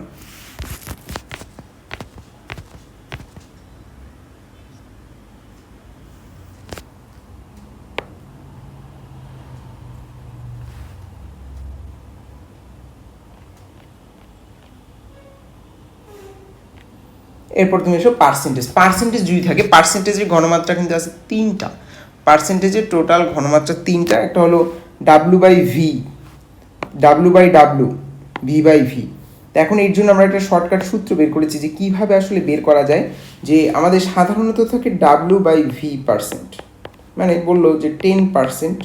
এরপর তুমি এসো পার্সেন্টেজ। পার্সেন্টেজ যদি থাকে, পার্সেন্টেজের ঘনমাত্রা কিন্তু আছে 3টা। পার্সেন্টেজের টোটাল ঘনমাত্রা 3টা। একটা হলো W by V, W by W, V by V. তো এখন এর জন্য আমরা একটা শর্টকাট সূত্র বের করেছি, যে কীভাবে আসলে বের করা যায়। যে আমাদের সাধারণত থাকে ডাব্লু বাই ভি পার্সেন্ট, মানে বললো যে 10%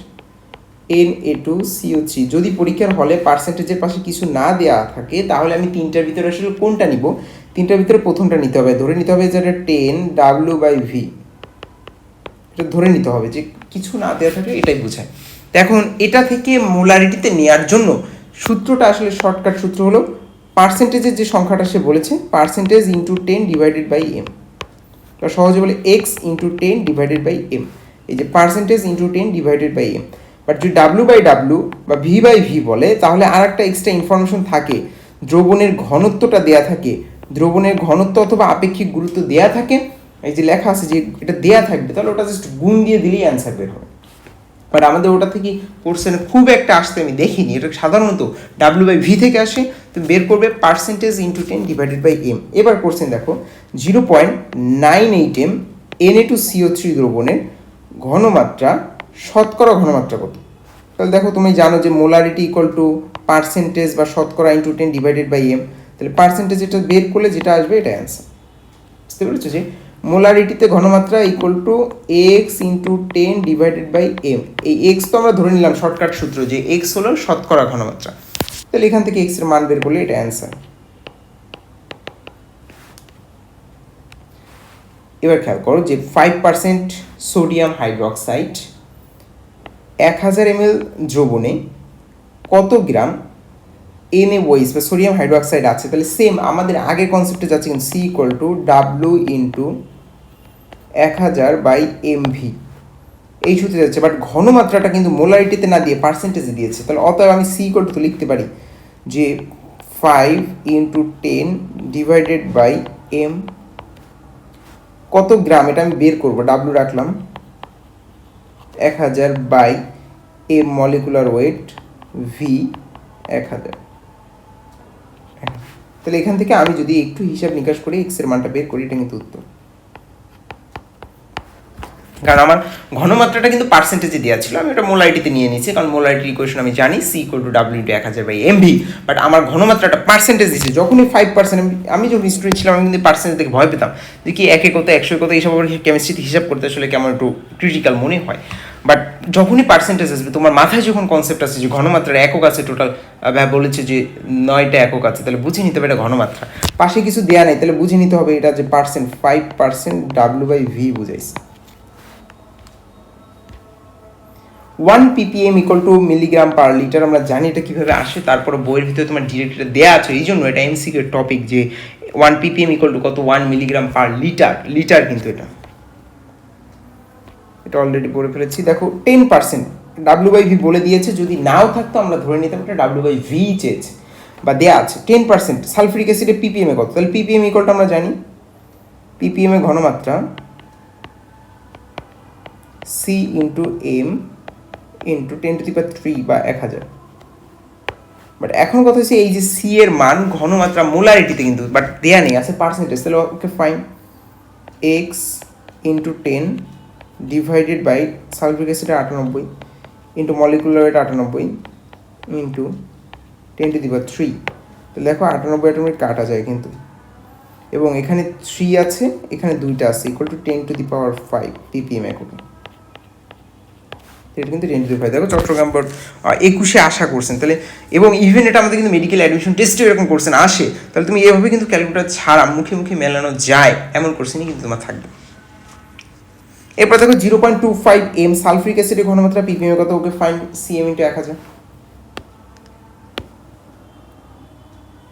Na2CO3। যদি পরীক্ষার হলে পার্সেন্টেজের পাশে কিছু না দেওয়া থাকে তাহলে আমি তিনটার ভিতরে আসলে কোনটা নিব? তিনটার ভিতরে প্রথমটা নিতে হবে, ধরে নিতে হবে যে এটা 10W/V, এটা ধরে নিতে হবে যে কিছু না দেওয়া থাকে, এটাই বোঝায়। তো এখন এটা থেকে মোলারিটিতে নেওয়ার জন্য সূত্রটা আসলে শর্টকাট সূত্র হলো পার্সেন্টেজের যে সংখ্যাটা সে বলেছে, পার্সেন্টেজ ইন্টু 10/m, বা সহজে বলে x ইন্টু 10/m। এই যে পার্সেন্টেজ ইন্টু 10/m। বাট যদি W/W বা V/V বলে তাহলে আর একটা এক্সট্রা ইনফরমেশন থাকে, দ্রবণের ঘনত্বটা দেয়া থাকে, দ্রবণের ঘনত্ব অথবা আপেক্ষিক গুরুত্ব দেয়া থাকে। এই যে লেখা আছে যে এটা দেয়া থাকবে, তাহলে ওটা জাস্ট গুণ দিয়ে দিলেই অ্যান্সার বের হবে। বাট আমাদের ওটা থেকে কোশ্চেনে খুব একটা আসতে আমি দেখিনি, এটা সাধারণত W/V থেকে আসে। তো বের করবে পার্সেন্টেজ ইন্টু 10/m। এবার কোশ্চেন দেখো, 0.98 m Na2CO3 দ্রবণের ঘনমাত্রা, শতকরা ঘনমাত্রা কত? তাহলে দেখো তুমি জানো যে মোলারিটি ইকুয়াল টু পার্সেন্টেজ বা শতকরা ইন্টু 10/m। তাহলে পার্সেন্টেজ এটা বের করলে যেটা আসবে এটা অ্যান্সার। বুঝতে পেরেছো যে মোলারিটিতে ঘনমাত্রা equal to x into 10/m। এই x তো আমরা ধরে নিলাম শর্টকাট সূত্র যে x হলো শতকরা ঘনমাত্রা, তাহলে এখান থেকে x এর মান বের করলে এটা অ্যান্সার। এবার খেয়াল করো যে 5% সোডিয়াম হাইড্রোক্সাইড 1000 ml দ্রবণে কত গ্রাম NaOH বা সোডিয়াম হাইড্রোক্সাইড আছে? তাহলে সেম আমাদের আগের কনসেপ্টে যাচ্ছে, কিন্তু C equal to W into 1000/mv এই সূত্রে যাচ্ছে। বাট ঘনমাত্রাটা কিন্তু মোলারিটিতে না দিয়ে পার্সেন্টেজে দিয়েছে, তাহলে অতএব আমি C ইকুয়াল টু লিখতে পারি যে 5 ইন্টু 10/m কত গ্রাম, এটা আমি বের করবো। W রাখলাম, 1000/m মলিকুলার ওয়েট, V 1000। তাহলে এখান থেকে আমি যদি একটু হিসাব নিকাশ করি x এর মানটা বের করি, এটা কিন্তু উত্তর। কারণ আমার ঘনমাত্রাটা কিন্তু পার্সেন্টেজে দেওয়া ছিল, আমি এটা মোলারিটিতে নিয়ে নিয়েছি, কারণ মোলারিটি ইকুয়েশন আমি জানি C equal to W into 1000/mv। But আমার ঘনমাত্রাটা পার্সেন্টেজ দিচ্ছে, যখনই 5%, আমি যখন স্টুডেন্ট ছিলাম আমি কিন্তু পার্সেন্টেজ দেখে ভয় পেতাম যে কি 1 কত 100 কত এইসব কেমিস্ট্রিতে হিসাব করতে আসলে কেমন একটু ক্রিটিক্যাল মনে হয়। বাট যখনই পার্সেন্টেজ আসবে, তোমার মাথায় যখন কনসেপ্ট আছে যে ঘনমাত্রার একক আছে, টোটাল বলেছে যে 9টা একক আছে, তাহলে বুঝে নিতে হবে এটা ঘনমাত্রা। পাশে কিছু দেওয়া নেই, তাহলে বুঝে নিতে হবে এটা যে পার্সেন্ট, 5% W/V বুঝাইছে। 1 ppm equal to milligram per litre, আমরা জানি এটা কীভাবে আসে, তারপরে বইয়ের ভিতরে তোমার ডিরেক্ট এটা দেওয়া আছে, এই জন্য এটা MCQ টপিক যে 1 ppm ইকুয়াল টু কত, 1 মিলিগ্রাম পার লিটার। লিটার কিন্তু এটা অলরেডি পড়ে ফেলেছি। দেখো 10% W/V বলে দিয়েছে, যদি নাও থাকতো আমরা ধরে নিতাম এটা W/V চেয়েছে বা দেওয়া আছে। 10% সালফিউরিক অ্যাসিডে ppm এ কত? তাহলে ppm ইকুয়াল টু আমরা জানি ppm এর ঘনমাত্রা C ইন্টু m ইন্টু 10³ বা 1000। বাট এখন কথা হচ্ছে এই যে C এর মান ঘনমাত্রা মোলারিটিতে কিন্তু বাট দেয়া নেই, আছে পার্সেন্টেজ। তাহলে okay fine, x into 10 divided by sulphuric acid 98 into molecular weight 98 into 10³ তাহলে দেখো 98 কাটা যায় কিন্তু, এবং এখানে 3 আছে, এখানে 2টা আছে, ইকুয়াল টু 10⁵ ppm এককে। এটা কিন্তু 10⁵। দেখো চট্টগ্রাম বোর্ড 21-এ আশা করছেন, তাহলে এবং ইভেন এটা আমাদের কিন্তু মেডিকেল অ্যাডমিশন টেস্টে এরকম করছেন আসে, তাহলে তুমি এভাবে কিন্তু ক্যালকুলেটর ছাড়া মুখে মুখে মেলানো যায় এমন কোশ্চেনই কিন্তু তোমার থাকবে। এরপর দেখো 0.25 m সালফিউরিক অ্যাসিডের ঘনমাত্রা ppm এর কত? Okay fine cm into 1000।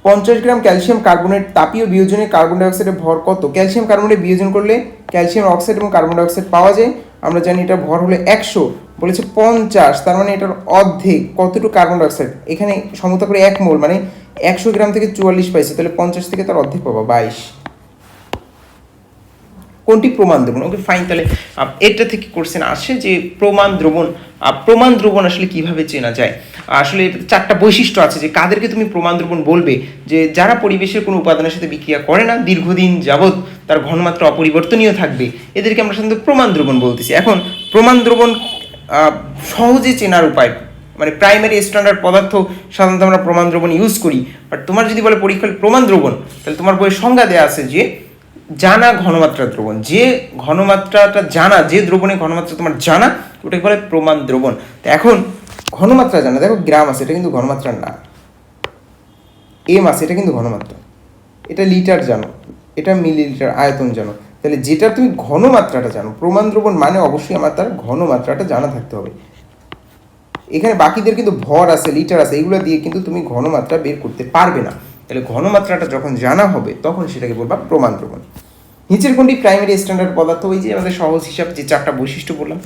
50 গ্রাম ক্যালসিয়াম কার্বনেট তাপীয় বিয়োজনে কার্বন ডাইঅক্সাইডের ভর কত? ক্যালসিয়াম কার্বনেট বিয়োজন করলে ক্যালসিয়াম অক্সাইড এবং কার্বন ডাইঅক্সাইড পাওয়া যায়, আমরা জানি এটার ভর হলো 100, বলেছে 50, তার মানে এটার অর্ধেক কতটুকু কার্বন ডাইঅক্সাইড, এখানে সমতা করে 1 মোল মানে 100 গ্রাম থেকে 44 পাইছে, তাহলে 50 থেকে তার অর্ধেক পাবো 22। কোনটি প্রমাণ দ্রবণ? ওকে ফাইন, তাহলে এটা থেকে কোশ্চেন আসে যে প্রমাণ দ্রবণ আসলে কিভাবে চেনা যায়। আসলে এটা 4টা বৈশিষ্ট্য আছে যে কাদেরকে তুমি প্রমাণ দ্রবণ বলবে, যে যারা পরিবেশের কোনো উপাদানের সাথে বিক্রিয়া করে না, দীর্ঘদিন যাবৎ তার ঘনমাত্রা অপরিবর্তনীয় থাকবে, এদেরকে আমরা সাধারণত প্রমাণ দ্রবণ বলতেছি। এখন প্রমাণ দ্রবণ সহজে চেনার উপায়, মানে প্রাইমারি স্ট্যান্ডার্ড পদার্থ সাধারণত আমরা প্রমাণ দ্রবণ ইউজ করি। বাট তোমার যদি বলে পরীক্ষায় প্রমাণ দ্রবণ, তাহলে তোমার বইয়ের সংজ্ঞা দেওয়া আছে যে জানা ঘনমাত্রা দ্রবণ, যে ঘনমাত্রাটা জানা, যে দ্রবণের ঘনমাত্রা তোমার জানা, ওটাকে বলে প্রমাণ দ্রবণ। তো এখন ঘনমাত্রা জানো, দেখো গ্রাম আছে, এটা কিন্তু ঘনমাত্রা না। এম আছে, এটা কিন্তু ঘনমাত্রা। এটা লিটার জানো, এটা মিলিলিটার আয়তন জানো। তাহলে যেটা তুমি ঘনমাত্রাটা জানো, প্রমাণ দ্রবণ মানে অবশ্যই আমার তার ঘনমাত্রাটা জানা থাকতে হবে। এখানে বাকিদের কিন্তু ভর আছে, লিটার আছে, এগুলো দিয়ে কিন্তু তুমি ঘনমাত্রা বের করতে পারবে না। তাহলে ঘনমাত্রাটা যখন জানা হবে তখন সেটাকে বলবা প্রমাণ দ্রবণ। নিচের কোনটি প্রাইমারি স্ট্যান্ডার্ড পদার্থ? ওই যে আমাদের সহজ হিসাব যে 4টা বৈশিষ্ট্য বললাম,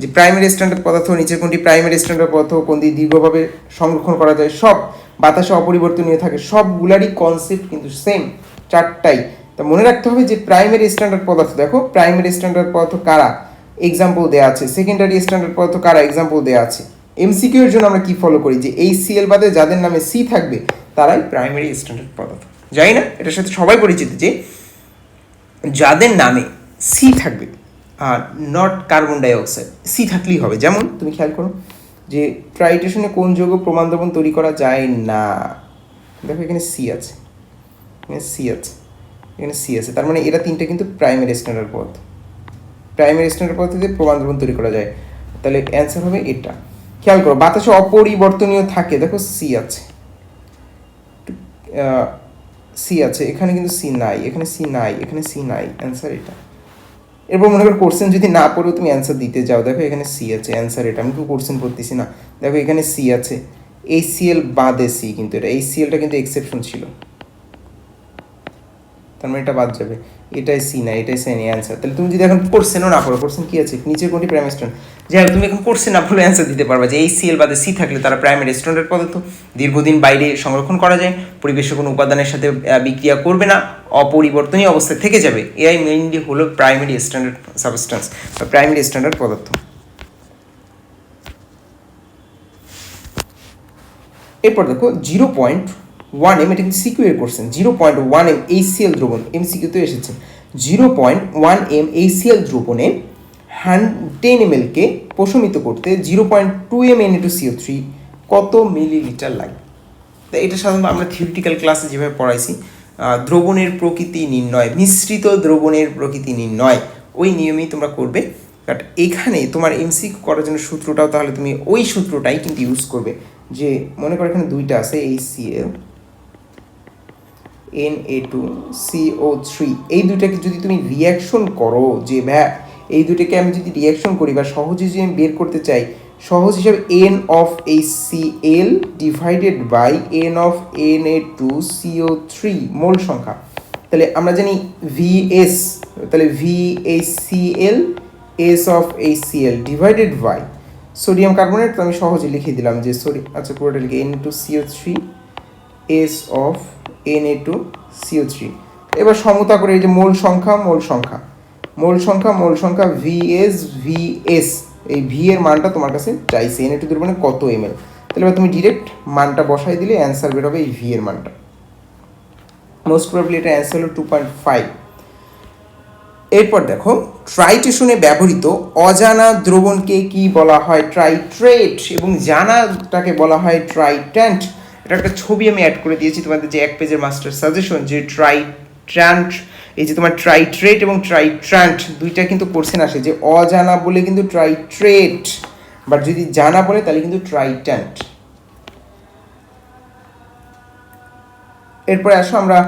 যে প্রাইমারি স্ট্যান্ডার্ড পদার্থ, নিচের কোনটি প্রাইমারি স্ট্যান্ডার্ড পদার্থ, কোন দিয়ে দীর্ঘভাবে সংরক্ষণ করা যায়, সব বাতাসে অপরিবর্তনীয় থাকে, সবগুলারই কনসেপ্ট কিন্তু সেম, 4টাই। তা মনে রাখতে হবে যে প্রাইমারি স্ট্যান্ডার্ড পদার্থ, দেখো প্রাইমারি স্ট্যান্ডার্ড পদার্থ কারা, এক্সাম্পল দেওয়া আছে। সেকেন্ডারি স্ট্যান্ডার্ড পদার্থ কারা, এক্সাম্পল দেওয়া আছে। এমসিকিউ এর জন্য আমরা কি ফলো করি, যে এই সিএল বাদে যাদের নামে সি থাকবে তারাই প্রাইমারি স্ট্যান্ডার্ড পদার্থ। জানি না এটার সাথে সবাই পরিচিত, যে যাদের নামে সি থাকবে আর নট কার্বন ডাইঅক্সাইড, সি থাকলেই হবে। যেমন তুমি খেয়াল করো যে ট্রাইটেশনে কোন যৌগ প্রমাণ দ্রবণ তৈরি করা যায় না, দেখো এখানে সি আছে, এখানে সি আছে, এখানে সি আছে, তার মানে এরা 3টে কিন্তু প্রাইমারি স্ট্যান্ডার্ড পদার্থ। প্রাইমারি স্ট্যান্ডার্ড পদার্থে প্রমাণ দ্রবণ তৈরি করা যায়, তাহলে অ্যান্সার হবে এটা। খেয়াল করো বাতাসে অপরিবর্তনীয় থাকে, দেখো সি আছে, সি আছে, এখানে কিন্তু সি নাই, এখানে সি নাই, এখানে সি নাই, অ্যান্সার এটা। এরপর মনে করো কোশ্চেন যদি না পড়েও তুমি অ্যান্সার দিতে যাও, দেখো এখানে সি আছে, অ্যান্সার এটা। আমি তো কোশ্চেন পড়তেছি না, দেখো এখানে সি আছে, এই সিএল বাদে সি, কিন্তু এটা এই সিএলটা কিন্তু এক্সেপশন ছিল, তার মানে এটা বাদ যাবে, এটাই সি না, এটাই সি নেই, অ্যান্সার। তাহলে তুমি যদি এখন কোশ্চেনও না পড়ো, কোশ্চেন কি আছে, নিচের কোনটি প্রাইমারি স্ট্যান্ডার্ড, যাই হোক তুমি এখন কোশ্চেন না পড়লে অ্যান্সার দিতে পারবা যে এই সিএল বাদে সি থাকলে তারা প্রাইমারি স্ট্যান্ডার্ড পদার্থ, দীর্ঘদিন বাইরে সংরক্ষণ করা যায়, পরিবেশে কোনো উপাদানের সাথে বিক্রিয়া করবে না, অপরিবর্তনীয় অবস্থায় থেকে যাবে, এআই মেইনলি হলো প্রাইমারি স্ট্যান্ডার্ড সাবস্টেন্স বা প্রাইমারি স্ট্যান্ডার্ড পদার্থ। এরপর দেখো 0.1 m, এটা কিন্তু সিকিউ এর কোশ্চেন। 0.1 m HCl দ্রবণ, এমসিকিউ তো এসেছে। 0.1 m HCl দ্রবণে 10 ml কে প্রশমিত করতে 0.2 m Na2CO3 কত মিলিলিটার লাগে? তো এটা সাধারণত আমরা থিওরিটিক্যাল ক্লাসে যেভাবে পড়াইছি, দ্রবণের প্রকৃতি নির্ণয়, মিশ্রিত দ্রবণের প্রকৃতি নির্ণয়, ওই নিয়মেই তোমরা করবে। বাট এখানে তোমার এমসিকিউ করার জন্য সূত্রটাও তাহলে তুমি ওই সূত্রটাই কিন্তু ইউজ করবে, যে মনে করো এখানে 2টা আছে, HCl Na2CO3, এই দুইটাকে যদি তুমি রিয়াকশন করো, যে ভাই এই দুটোকে আমি যদি রিয়াকশন করি বা সহজে যদি আমি বের করতে চাই, সহজ হিসাবে N of HCl divided by N of Na2CO3 mole সংখ্যা, তাহলে আমরা জানি VS, তাহলে VHCl S of HCl divided by sodium carbonate, তো আমি সহজে লিখে দিলাম যে আচ্ছা পুরোটা লিখে Na2CO3 S of Na2CO3। এবার সমতা করে এই যে মোল সংখ্যা VS, এই ভি এর মানটা তোমার কাছে চাইছে, Na2 দ্রবণে কত ml, তাহলে এবার তুমি ডিরেক্ট মানটা বসাই দিলে অ্যান্সার বের হবে এই ভি এর মানটা। মোস্ট প্রবাবলি এটা অ্যান্সার হলো 2.5। এরপর দেখো ট্রাইটেশনে ব্যবহৃত অজানা দ্রবণকে কি বলা হয়? ট্রাইট্রেট, এবং জানাটাকে বলা হয় ট্রাইট্যান্ট। এটা একটা ছবি আমি অ্যাড করে দিয়েছি তোমাদের যে 1 পেজের মাস্টার সাজেশন, যে ট্রাইট্যান্ট, এই যে তোমার ট্রাইট্রেট এবং ট্রাইট্যান্ট দুইটা কিন্তু কোশ্চেন আসে, যে অজানা বলে কিন্তু ট্রাইট্রেট, বাট যদি জানা বলে তাহলে কিন্তু ট্রাইট্যান্ট। এরপরে আসো আমরা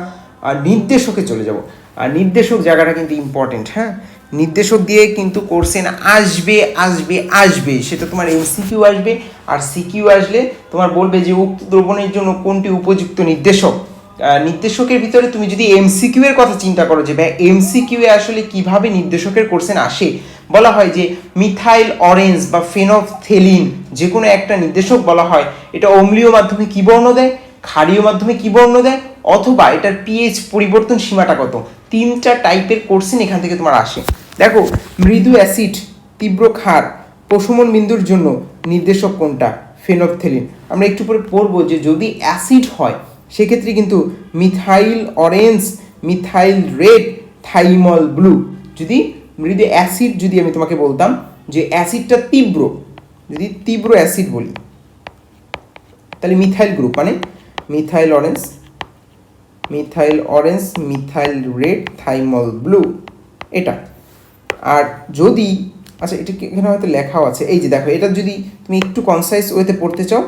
নির্দেশকে চলে যাব। আর নির্দেশক জায়গাটা কিন্তু ইম্পর্টেন্ট, হ্যাঁ, নির্দেশক দিয়ে কিন্তু কোশ্চেন আসবে, সেটা তোমার এমসিকিউ আসবে, আর সিকিউ আসলে তোমার বলবে যে উক্ত দ্রবণের জন্য কোনটি উপযুক্ত নির্দেশক। নির্দেশকের ভিতরে তুমি যদি এমসিকিউ এর কথা চিন্তা করো, যে ভাই এমসিকিউ এ আসলে কিভাবে নির্দেশকের কোশ্চেন আসে, বলা হয় যে মিথাইল অরেঞ্জ বা ফেনফথেলিন যে কোনো একটা নির্দেশক বলা হয়, এটা অম্লীয় মাধ্যমে কি বর্ণ দেয়, ক্ষারীয় মাধ্যমে কি বর্ণ দেয়, অথবা এটার পিএইচ পরিবর্তন সীমাটা কত। 3টা টাইপের কোশ্চেন এখান থেকে তোমার আসে। দেখো মৃদু অ্যাসিড, তীব্র ক্ষার, প্রশমন বিন্দুর জন্য নির্দেশক কোনটা? ফেনফথেলিন। আমরা একটু পরে পড়বো যে যদি অ্যাসিড হয় সেক্ষেত্রে কিন্তু methyl orange, methyl red, thymol blue. যদি মৃদু অ্যাসিড যদি আমি তোমাকে বলতাম যে অ্যাসিডটা তীব্র, যদি তীব্র অ্যাসিড বলি তাহলে মিথাইল গ্রুপ, মানে methyl orange, methyl red, thymol blue, এটা। আর যদি আচ্ছা, এটা এখানে হয়তো লেখাও আছে, এই যে দেখো, এটা যদি তুমি একটু কনসাইজ ওয়েতে পড়তে চাও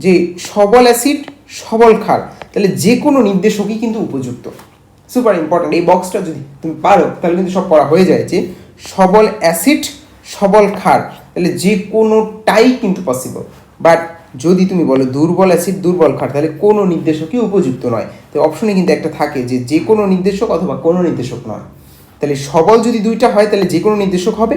যে সবল অ্যাসিড সবল ক্ষার, তাহলে যে কোনো নির্দেশকই কিন্তু উপযুক্ত। সুপার ইম্পর্ট্যান্ট, এই বক্সটা যদি তুমি পারো তাহলে কিন্তু সব পড়া হয়ে যায়, যে সবল অ্যাসিড সবল ক্ষার, তাহলে যে কোনোটাই কিন্তু পসিবল। বাট যদি তুমি বলো দুর্বল অ্যাসিড দুর্বল ক্ষার, তাহলে কোনো নির্দেশকই উপযুক্ত নয়। তো অপশনে কিন্তু একটা থাকে যে যে কোনো নির্দেশক অথবা কোনো নির্দেশক নয়। তাহলে সবল যদি দুইটা হয় তাহলে যে কোনো নির্দেশক হবে,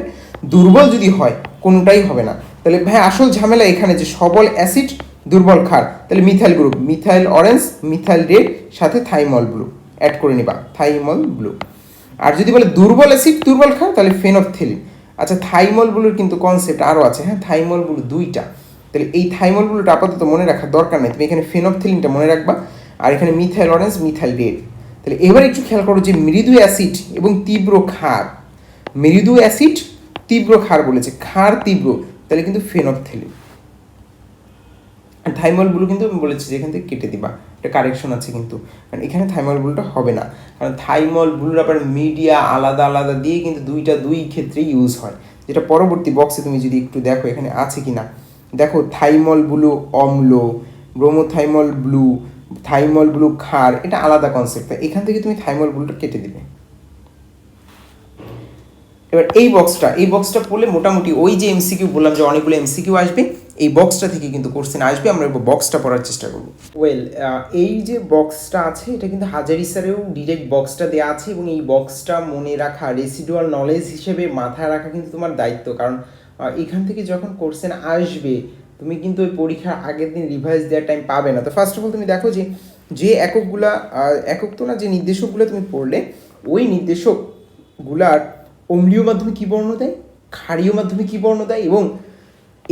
দুর্বল যদি হয় কোনোটাই হবে না। তাহলে ভাই আসল ঝামেলা এখানে যে সবল অ্যাসিড দুর্বল ক্ষার, তাহলে methyl group, methyl orange, methyl red, সাথে থাইমল ব্লু অ্যাড করে নিবা, থাইমল ব্লু। আর যদি বলে দুর্বল অ্যাসিড দুর্বল ক্ষার, তাহলে ফেনফথেলিন। আচ্ছা, থাইমল ব্লুর কিন্তু কনসেপ্ট আরও আছে, হ্যাঁ, থাইমল ব্লু দুইটা। তাহলে এই থাইমল ব্লুটা আপাতত মনে রাখার দরকার নেই, তুমি এখানে ফেনফথেলিনটা মনে রাখবা, আর এখানে মিথাইল অরেঞ্জ মিথাইল রেড। তাহলে এবার একটু খেয়াল করো যে মৃদু অ্যাসিড এবং তীব্র ক্ষার, মৃদু অ্যাসিড তীব্র ক্ষার বলেছে, ক্ষার তীব্র, তাহলে কিন্তু ফেনফথেলিন। থাইমল ব্লু কিন্তু আমি বলেছি যে এখান থেকে কেটে দিবা, এটা কারেকশন আছে কিন্তু, কারণ এখানে থাইমল ব্লুটা হবে না, কারণ থাইমল ব্লুর আবার মিডিয়া আলাদা আলাদা দিয়ে কিন্তু দুই ক্ষেত্রেই ইউজ হয়, যেটা পরবর্তী বক্সে তুমি যদি একটু দেখো এখানে আছে কি না। দেখো থাইমল ব্লু অম্ল, ব্রোমোথাইমল ব্লু, থাইমল ব্লু ক্ষার, এটা আলাদা কনসেপ্ট, এখান থেকে তুমি থাইমল ব্লুটা কেটে দিবে। এবার এই বক্সটা পড়লে মোটামুটি ওই যে এমসিকিউ বললাম যে অনেকগুলো এমসিকিউ আসবে, এই বক্সটা থেকে কিন্তু কোশ্চেন আসবে, আমরা বক্সটা পড়ার চেষ্টা করব। ওয়েল, এই যে বক্সটা আছে এটা কিন্তু হাজারি স্যারেও ডিরেক্ট বক্সটা দেওয়া আছে, এবং এই বক্সটা মনে রাখা, রেসিডুয়াল নলেজ হিসেবে মাথায় রাখা কিন্তু তোমার দায়িত্ব, কারণ এখান থেকে যখন কোশ্চেন আসবে তুমি কিন্তু ওই পরীক্ষার আগের দিন রিভাইজ দেওয়ার টাইম পাবে না। তো ফার্স্ট অফ অল তুমি দেখো যে একক তো না, যে নির্দেশকগুলো তুমি পড়লে ওই নির্দেশকগুলার অম্লীয় মাধ্যমে কী বর্ণ দেয়, ক্ষারীয় মাধ্যমে কী বর্ণ দেয়, এবং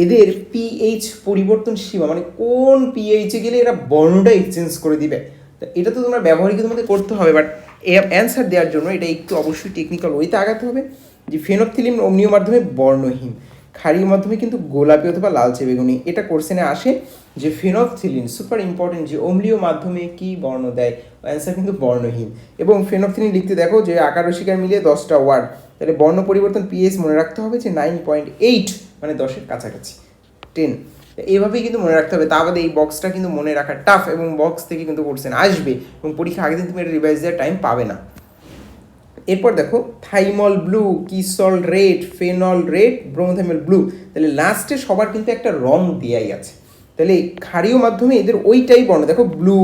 এদের পিএইচ পরিবর্তন সীমা, মানে কোন পিএইচে গেলে এরা বর্ণটা এক্সচেঞ্জ করে দিবে। তো এটা তো তোমরা ব্যবহারিক তোমাদের করতে হবে, বাট অ্যান্সার দেওয়ার জন্য এটা একটু অবশ্যই টেকনিক্যাল ওইতে আগাতে হবে, যে ফেনফথেলিন অম্লীয় মাধ্যমে বর্ণহীন, ক্ষারীয় মাধ্যমে কিন্তু গোলাপি অথবা লালচে বেগুনি। এটা কোশ্চেনে আসে যে ফেনফথেলিন, সুপার ইম্পর্টেন্ট, যে অম্লীয় মাধ্যমে কি বর্ণ দেয়, অ্যান্সার কিন্তু বর্ণহীন। এবং ফেনফথেলিন লিখতে দেখো যে আকার ও শিকার মিলিয়ে 10টা ওয়ার্ড, তাহলে বর্ণ পরিবর্তন পিএইচ মনে রাখতে হবে যে 9.8, মানে 10-এর কাছাকাছি, 10। এইভাবেই কিন্তু মনে রাখতে হবে, তা বাদে এই বক্সটা কিন্তু মনে রাখা টাফ, এবং বক্স থেকে কিন্তু কোশ্চেন আসবে, এবং পরীক্ষা আগের দিন তুমি এটা রিভাইজ দেওয়ার টাইম পাবে না। এরপর দেখো thymol blue, cresol red, phenol red, bromothymol blue, তাহলে লাস্টে সবার কিন্তু একটা রং দেওয়াই আছে। তাহলে ক্ষারীয় মাধ্যমে এদের ওইটাই বর্ণ, দেখো ব্লু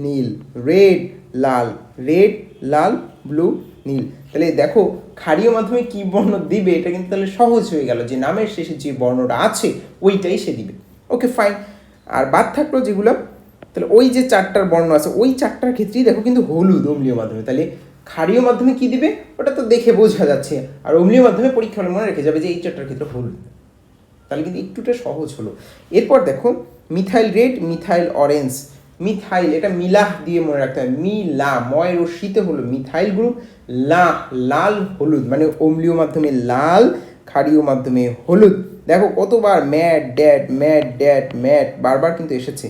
নীল, রেড লাল, ব্লু নীল। তাহলে দেখো ক্ষারীয় মাধ্যমে কী বর্ণ দিবে, এটা কিন্তু তাহলে সহজ হয়ে গেল, যে নামের শেষে যে বর্ণটা আছে ওইটাই সে দিবে। Okay fine. আর বাদ থাকলো যেগুলো, তাহলে ওই যে 4টার বর্ণ আছে ওই 4টার ক্ষেত্রেই দেখো কিন্তু হলুদ অম্লীয় মাধ্যমে, তাহলে ক্ষারীয় মাধ্যমে কী দিবে ওটা তো দেখে বোঝা যাচ্ছে, আর অম্লীয় মাধ্যমে পরীক্ষা হলে মনে রেখে যাবে যে এই 4টার ক্ষেত্রে হলুদ, তাহলে কিন্তু একটুটা সহজ হলো। এরপর দেখো methyl red, methyl orange, methyl এটা মিলাহ দিয়ে মনে রাখতে হবে, মিলা ময়ের ও শীতে হলো মিথাইল গ্রুপ, লাল হলুদ, মানে অম্লীয় মাধ্যমে লাল, ক্ষারীয় মাধ্যমে হলুদ। দেখো কতবার ম্যাট বারবার কিন্তু এসেছে,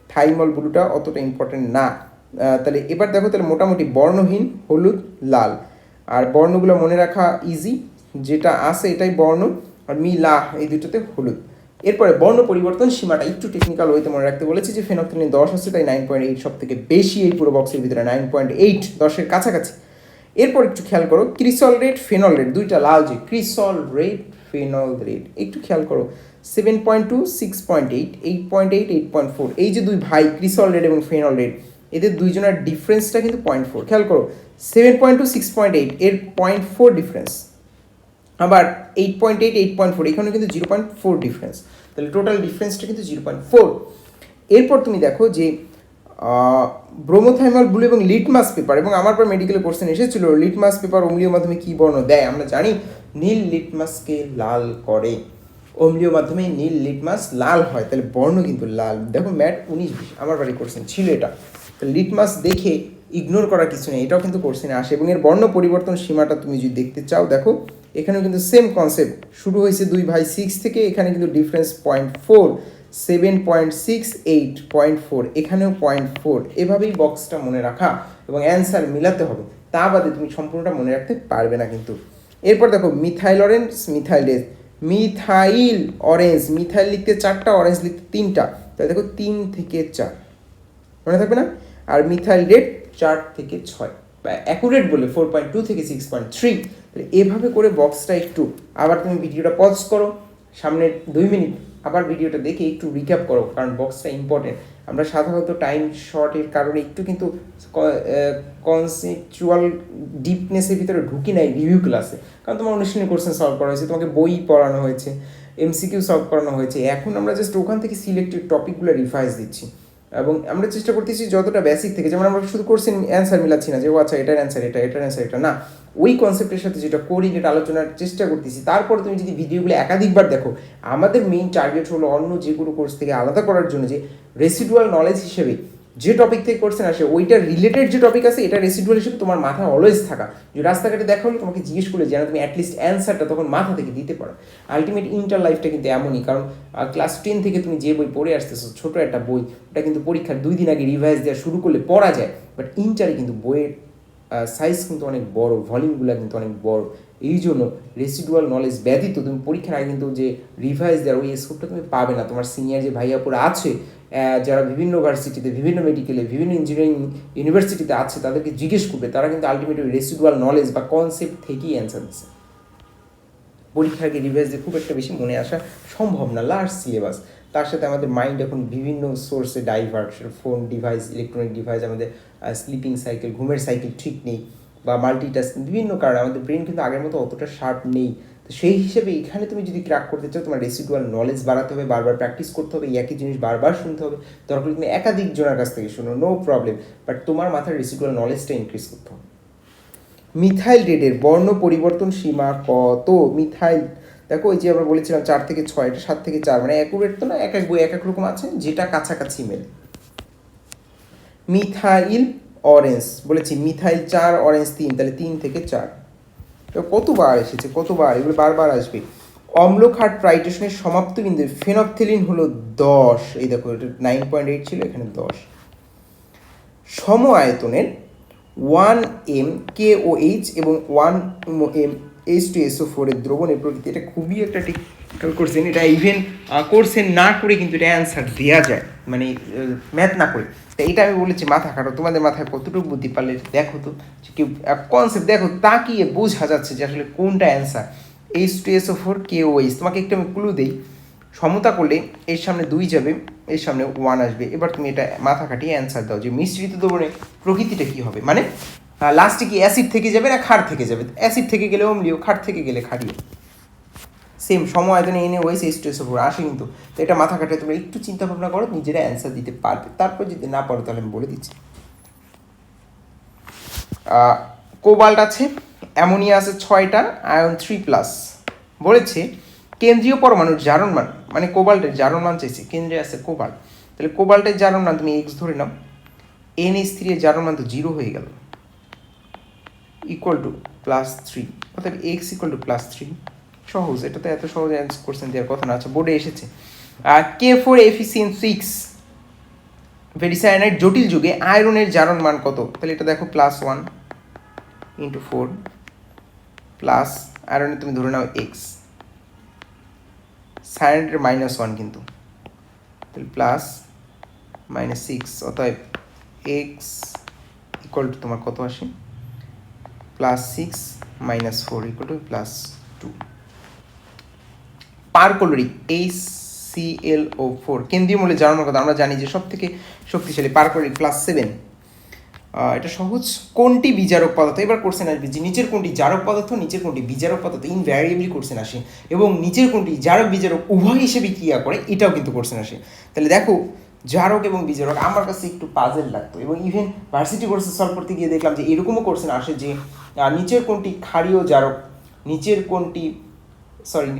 থাইমল ব্লুটা অতটা ইম্পর্টেন্ট না। তাহলে এবার দেখো, তাহলে মোটামুটি বর্ণহীন হলুদ লাল, আর বর্ণগুলো মনে রাখা ইজি, যেটা আছে এটাই বর্ণ, আর মিলা এই দুটোতে হলুদ। এরপরে বর্ণ পরিবর্তন সীমাটা একটু টেকনিক্যাল ওয়েতে মনে রাখতে বলেছি, যে ফেনফথেলিন 10 আছে, তাই 9.8 সব থেকে বেশি এই পুরো বক্সের ভিতরে, 9.8, 10-এর কাছাকাছি। এরপর একটু খেয়াল করো ক্রিসল রেড, ফেনল রেড, দুইটা লাল, যে ক্রিসল রেড, ফেনল রেড, একটু খেয়াল করো 7.2, 6.8, 8.8, 8.4, এই যে দুই ভাই ক্রিসল রেড এবং ফেনল রেড, এদের দুইজনের ডিফারেন্সটা কিন্তু 0.4। খেয়াল করো 7.2, 6.8 এর 0.4 ডিফারেন্স, আবার 8.8, 8.4 এখানে কিন্তু 0.4 ডিফারেন্স, তাহলে টোটাল ডিফারেন্সটা কিন্তু 0.4। এরপর তুমি দেখো যে ব্রোমোথাইমল ব্লু এবং লিটমাস পেপার, এবং আমার পর মেডিকেলে কোশ্চেন এসেছিল লিটমাস পেপার অম্লীয় মাধ্যমে কী বর্ণ দেয়। আমরা জানি নীল লিটমাসকে লাল করে, অম্লীয় মাধ্যমে নীল লিটমাস লাল হয়, তাহলে বর্ণ কিন্তু লাল। দেখো ম্যাট 19-20 আমার বাড়ি কোশ্চেন ছিল এটা, তাহলে লিটমাস দেখে ইগনোর করার কিছু নেই, এটাও কিন্তু কোশ্চেনে আসে। এবং এর বর্ণ পরিবর্তন সীমাটা তুমি যদি দেখতে চাও, দেখো এখানেও কিন্তু সেম কনসেপ্ট, শুরু হয়েছে দুই ভাই 6 থেকে, এখানে কিন্তু ডিফারেন্স 0.4, 7.6, 8.4, এখানেও 0.4, এভাবেই বক্সটা মনে রাখা এবং অ্যান্সার মিলাতে হবে, তা বাদে তুমি সম্পূর্ণটা মনে রাখতে পারবে না কিন্তু। এরপর দেখো methyl orange, methyl red, methyl orange, methyl লিখতে 4টা, অরেঞ্জ লিখতে 3টা, তাহলে দেখো 3 থেকে 4 মনে থাকবে না। আর মিথাইল রেড 4 থেকে 6, বা অ্যাকুরেট বলে 4.2 থেকে 6.3। তাহলে এভাবে করে বক্সটা একটু আবার তুমি ভিডিওটা পজ করো, সামনের 2 মিনিট আবার ভিডিওটা দেখে একটু রিক্যাপ করো, কারণ বক্সটা ইম্পর্টেন্ট। আমরা সাধারণত টাইম শর্টের কারণে একটু কিন্তু কনসেপচুয়াল ডিপনেসের ভিতরে ঢুকি নাই রিভিউ ক্লাসে, কারণ তোমার অনুশীলনী কোশ্চেন সলভ করা হয়েছে, তোমাকে বই পড়ানো হয়েছে, এমসিকিউ সলভ করানো হয়েছে। এখন আমরা জাস্ট ওখান থেকে সিলেক্টেড টপিকগুলো রিভাইজ দিচ্ছি, এবং আমরা চেষ্টা করতেছি যতটা বেসিক থেকে, যেমন আমরা শুধু কোশ্চেন অ্যান্সার মিলাচ্ছি না যে ও আচ্ছা এটার অ্যান্সার এটা, এটার অ্যান্সার এটা, না, ওই কনসেপ্টের সাথে যেটা করি, যেটা আলোচনার চেষ্টা করতেছি। তারপর তুমি যদি ভিডিওগুলো একাধিকবার দেখো, আমাদের মেইন টার্গেট হলো অন্য যেগুলো কোর্স থেকে আলাদা করার জন্য যে রেসিডুয়াল নলেজ হিসেবে যে টপিক থেকে কোশ্চেন আসে ওইটার রিলেটেড যে টপিক আছে এটা রেসিডুয়াল হিসেবে তোমার মাথায় অলওয়েজ থাকা, যে রাস্তাঘাটে দেখা হলে তোমাকে জিজ্ঞেস করলে যেন তুমি অ্যাটলিস্ট অ্যান্সারটা তখন মাথা থেকে দিতে পারো। আলটিমেট ইন্টার লাইফটা কিন্তু এমনই, কারণ ক্লাস 10 থেকে তুমি যে বই পড়ে আসতেছো, ছোটো একটা বই, ওটা কিন্তু পরীক্ষার 2 দিন আগে রিভাইজ দেওয়া শুরু করলে পড়া যায়, বাট ইন্টারে কিন্তু বইয়ের সাইজ কিন্তু অনেক বড়, ভলিউমগুলো কিন্তু অনেক বড়। এই জন্য রেসিডুয়াল নলেজ ব্যতীত তুমি পরীক্ষার আগে কিন্তু যে রিভাইজ দেওয়ার ওই স্কোপটা তুমি পাবে না। তোমার সিনিয়র যে ভাইয়াপুরা আছে যারা বিভিন্ন ভার্সিটিতে, বিভিন্ন মেডিকেলে, বিভিন্ন ইঞ্জিনিয়ারিং ইউনিভার্সিটিতে আছে, তাদেরকে জিজ্ঞেস করবে, তারা কিন্তু আলটিমেটলি রেসিডুয়াল নলেজ বা কনসেপ্ট থেকেই অ্যান্সার দিচ্ছে। পরীক্ষার আগে রিভাইজ দিয়ে খুব একটা বেশি মনে আসা সম্ভব না, লার্জ সিলেবাস। তার সাথে আমাদের মাইন্ড এখন বিভিন্ন সোর্সে divert, phone device, electronic device, আমাদের স্লিপিং সাইকেল, ঘুমের সাইকেল ঠিক নেই, বা মাল্টিটাস্কিং, বিভিন্ন কারণে আমাদের ব্রেন কিন্তু আগের মতো অতটা শার্প নেই। তো সেই হিসেবে এখানে তুমি যদি ক্র্যাক করতে চাও, তোমার রেসিডুয়াল নলেজ বাড়াতে হবে, বারবার প্র্যাকটিস করতে হবে, একই জিনিস বারবার শুনতে হবে। দরকার তুমি একাধিক জনের কাছ থেকে শুনো, নো প্রবলেম, বাট তোমার মাথার রেসিডুয়াল নলেজটা ইনক্রিজ করতে হবে। মিথাইল রেডের বর্ণ পরিবর্তন সীমা কত? মিথাইল দেখো, ওই যে আমরা বলেছিলাম 4 থেকে 6, এটা 7 থেকে 4, মানে অ্যাকুরেট তো না, এক এক বই এক এক রকম আছে, যেটা কাছাকাছি মেলে। মিথাইল অরেঞ্জ বলেছি, মিথাইল 4, অরেঞ্জ 3, তাহলে 3 থেকে 4। তো কতবার এসেছে, কতবার, এগুলো বারবার আসবে। অম্লক্ষার ট্রাইটেশনের সমাপ্ত বিন্দু ফেনফথেলিন হলো 10, এই দেখো এটা 9.8 ছিল, এখানে 10। সম আয়তনের 1m KOH এবং 1m H2SO4 এর দ্রবণের প্রকৃতি, এটা খুবই একটা টেকনিক্যাল কোশ্চেন। এটা ইভেন কোশ্চেন না করে কিন্তু এটা অ্যান্সার দেওয়া যায়, মানে ম্যাথ না করে। তো এটা আমি বলেছি মাথা খাটো, তোমাদের মাথায় কতটুকু বুদ্ধি পারলে দেখো তো, কেউ কনসেপ্ট দেখো, তাকিয়ে বোঝা যাচ্ছে যে আসলে কোনটা অ্যান্সার। H2SO4 KOH, তোমাকে একটু আমি ক্লু দিই, সমতা করলে এর সামনে 2 যাবে, এর সামনে 1 আসবে। এবার তুমি এটা মাথা খাটিয়ে অ্যান্সার দাও যে মিশ্রিত দ্রবণের প্রকৃতিটা কী হবে, মানে লাস্টে কি অ্যাসিড থেকে যাবে না ক্ষার থেকে যাবে? অ্যাসিড থেকে গেলে অম্লীয়, ক্ষার থেকে গেলে ক্ষারীয়। সেম সম আয়তনে NaOH H2SO4 আসে কিন্তু। তো এটা মাথা খাটিয়ে তোমরা একটু চিন্তা ভাবনা করো, নিজেরা অ্যান্সার দিতে পারবে। তারপর যদি না পারো তাহলে আমি বলে দিচ্ছি। কোবাল্ট আছে, অ্যামোনিয়া আছে 6টা, আয়ন 3+। বলেছে কেন্দ্রীয় পরমাণুর জারণ মান, মানে কোবাল্টের জারণ মান চাইছে, কেন্দ্রে আছে কোবাল্ট, তাহলে কোবাল্টের জারণ মান তুমি X ধরে নাও, NH3 এর জারণ মান তো 0 হয়ে গেল, ইকুয়াল টু +3, অর্থাৎ X ইকুয়াল টু +3। সহজ, এটা তো এত সহজে অ্যান্সার কোশ্চেন দেওয়ার কথা না। আচ্ছা, বোর্ডে এসেছে। K4FeCN6 ভেরিসায়ানাইড জটিল যুগে আয়রনের জারণ মান কত? তাহলে এটা দেখো +1 × 4 প্লাস আয়রনে তুমি ধরে নাও X, সায়ানাইডের -1 কিন্তু, তাহলে +-6, অতএব X ইকুয়াল টু তোমার কত আসে, +6 - 4 ইকুয়াল টু +2। পারকলোরিক HClO4 কেন্দ্রীয় মৌলের জারণ মান কত? আমরা জানি যে সব থেকে শক্তিশালী পারকলোরিক +7। এটা সহজ। কোনটি বিজারক পদার্থ? এবার কোশ্চেন আসবে যে নিচের কোনটি জারক পদার্থ, নিচের কোনটি বিজারক পদার্থ, ইনভ্যারিয়েবলি কোশ্চেন আসে, এবং নিচের কোনটি জারক বিজারক উভয় হিসেবে ক্রিয়া করে, এটাও কিন্তু কোশ্চেন আসে। তাহলে দেখো, জারক এবং বিজারক আমার কাছে একটু পাজেল লাগতো, এবং ইভেন ভার্সিটি কোর্সে সলভ করতে গিয়ে দেখলাম যে এরকমও কোশ্চেন আসে যে নিচের কোনটি ক্ষারীয় জারক, নিচের কোনটি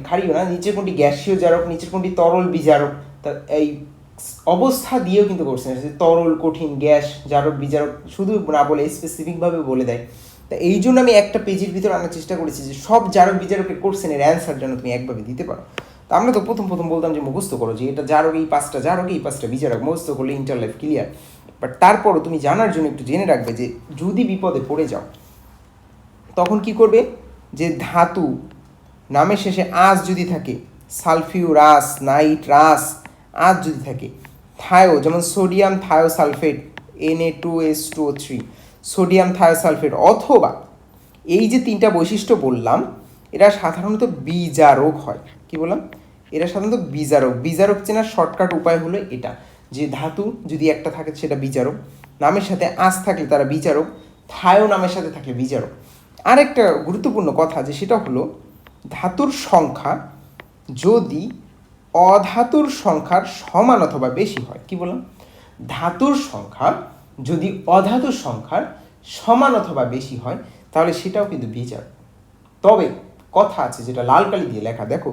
ক্ষারীয় না, নিচের কোনটি গ্যাসীয় জারক, নিচের কোনটি তরল বিজারক। তা এই অবস্থা দিয়েও কিন্তু কোশ্চেন আসে, তরল, কঠিন, গ্যাস, জারক, বিজারক, শুধু না বলে স্পেসিফিকভাবে বলে দেয়। তা এই জন্য আমি একটা পেজের ভিতর আনার চেষ্টা করেছি যে সব জারক বিজারকের কোশ্চেনের অ্যান্সার যেন তুমি একভাবে দিতে পারো। তা আমরা তো প্রথম বলতাম যে মুখস্থ করো, যে এটা জারক, এই 5টা জারক, এই 5টা বিজারক, মুখস্থ করলে ইন্টার লাইফ ক্লিয়ার। বাট তারপরও তুমি জানার জন্য একটু জেনে রাখবে যে যদি বিপদে পড়ে যাও তখন কি করবে, যে ধাতু নামের শেষে আস যদি থাকে, সালফিউরাস, নাইট্রাস, আস যদি থাকে, থায়ো যেমন sodium thiosulphate Na2H2O3, sodium thiosulphate, অথবা এই যে তিনটা বৈশিষ্ট্য বললাম এরা সাধারণত বিজারক হয়। কি বললাম? এরা সাধারণত বিজারক। বিজারক চেনার শর্টকাট উপায় হলো এটা, যে ধাতু যদি একটা থাকে সেটা বিজারক, নামের সাথে আস থাকলে তারা বিজারক, থায়ো নামের সাথে থাকলে বিজারক। আর একটা গুরুত্বপূর্ণ কথা যে সেটা হলো ধাতুর সংখ্যা যদি অধাতুর সংখ্যার সমান অথবা বেশি হয়। কি বললাম? ধাতুর সংখ্যা যদি অধাতুর সংখ্যার সমান অথবা বেশি হয় তাহলে সেটাও কিন্তু বিজারক। তবে কথা আছে যেটা লাল কালি দিয়ে লেখা, দেখো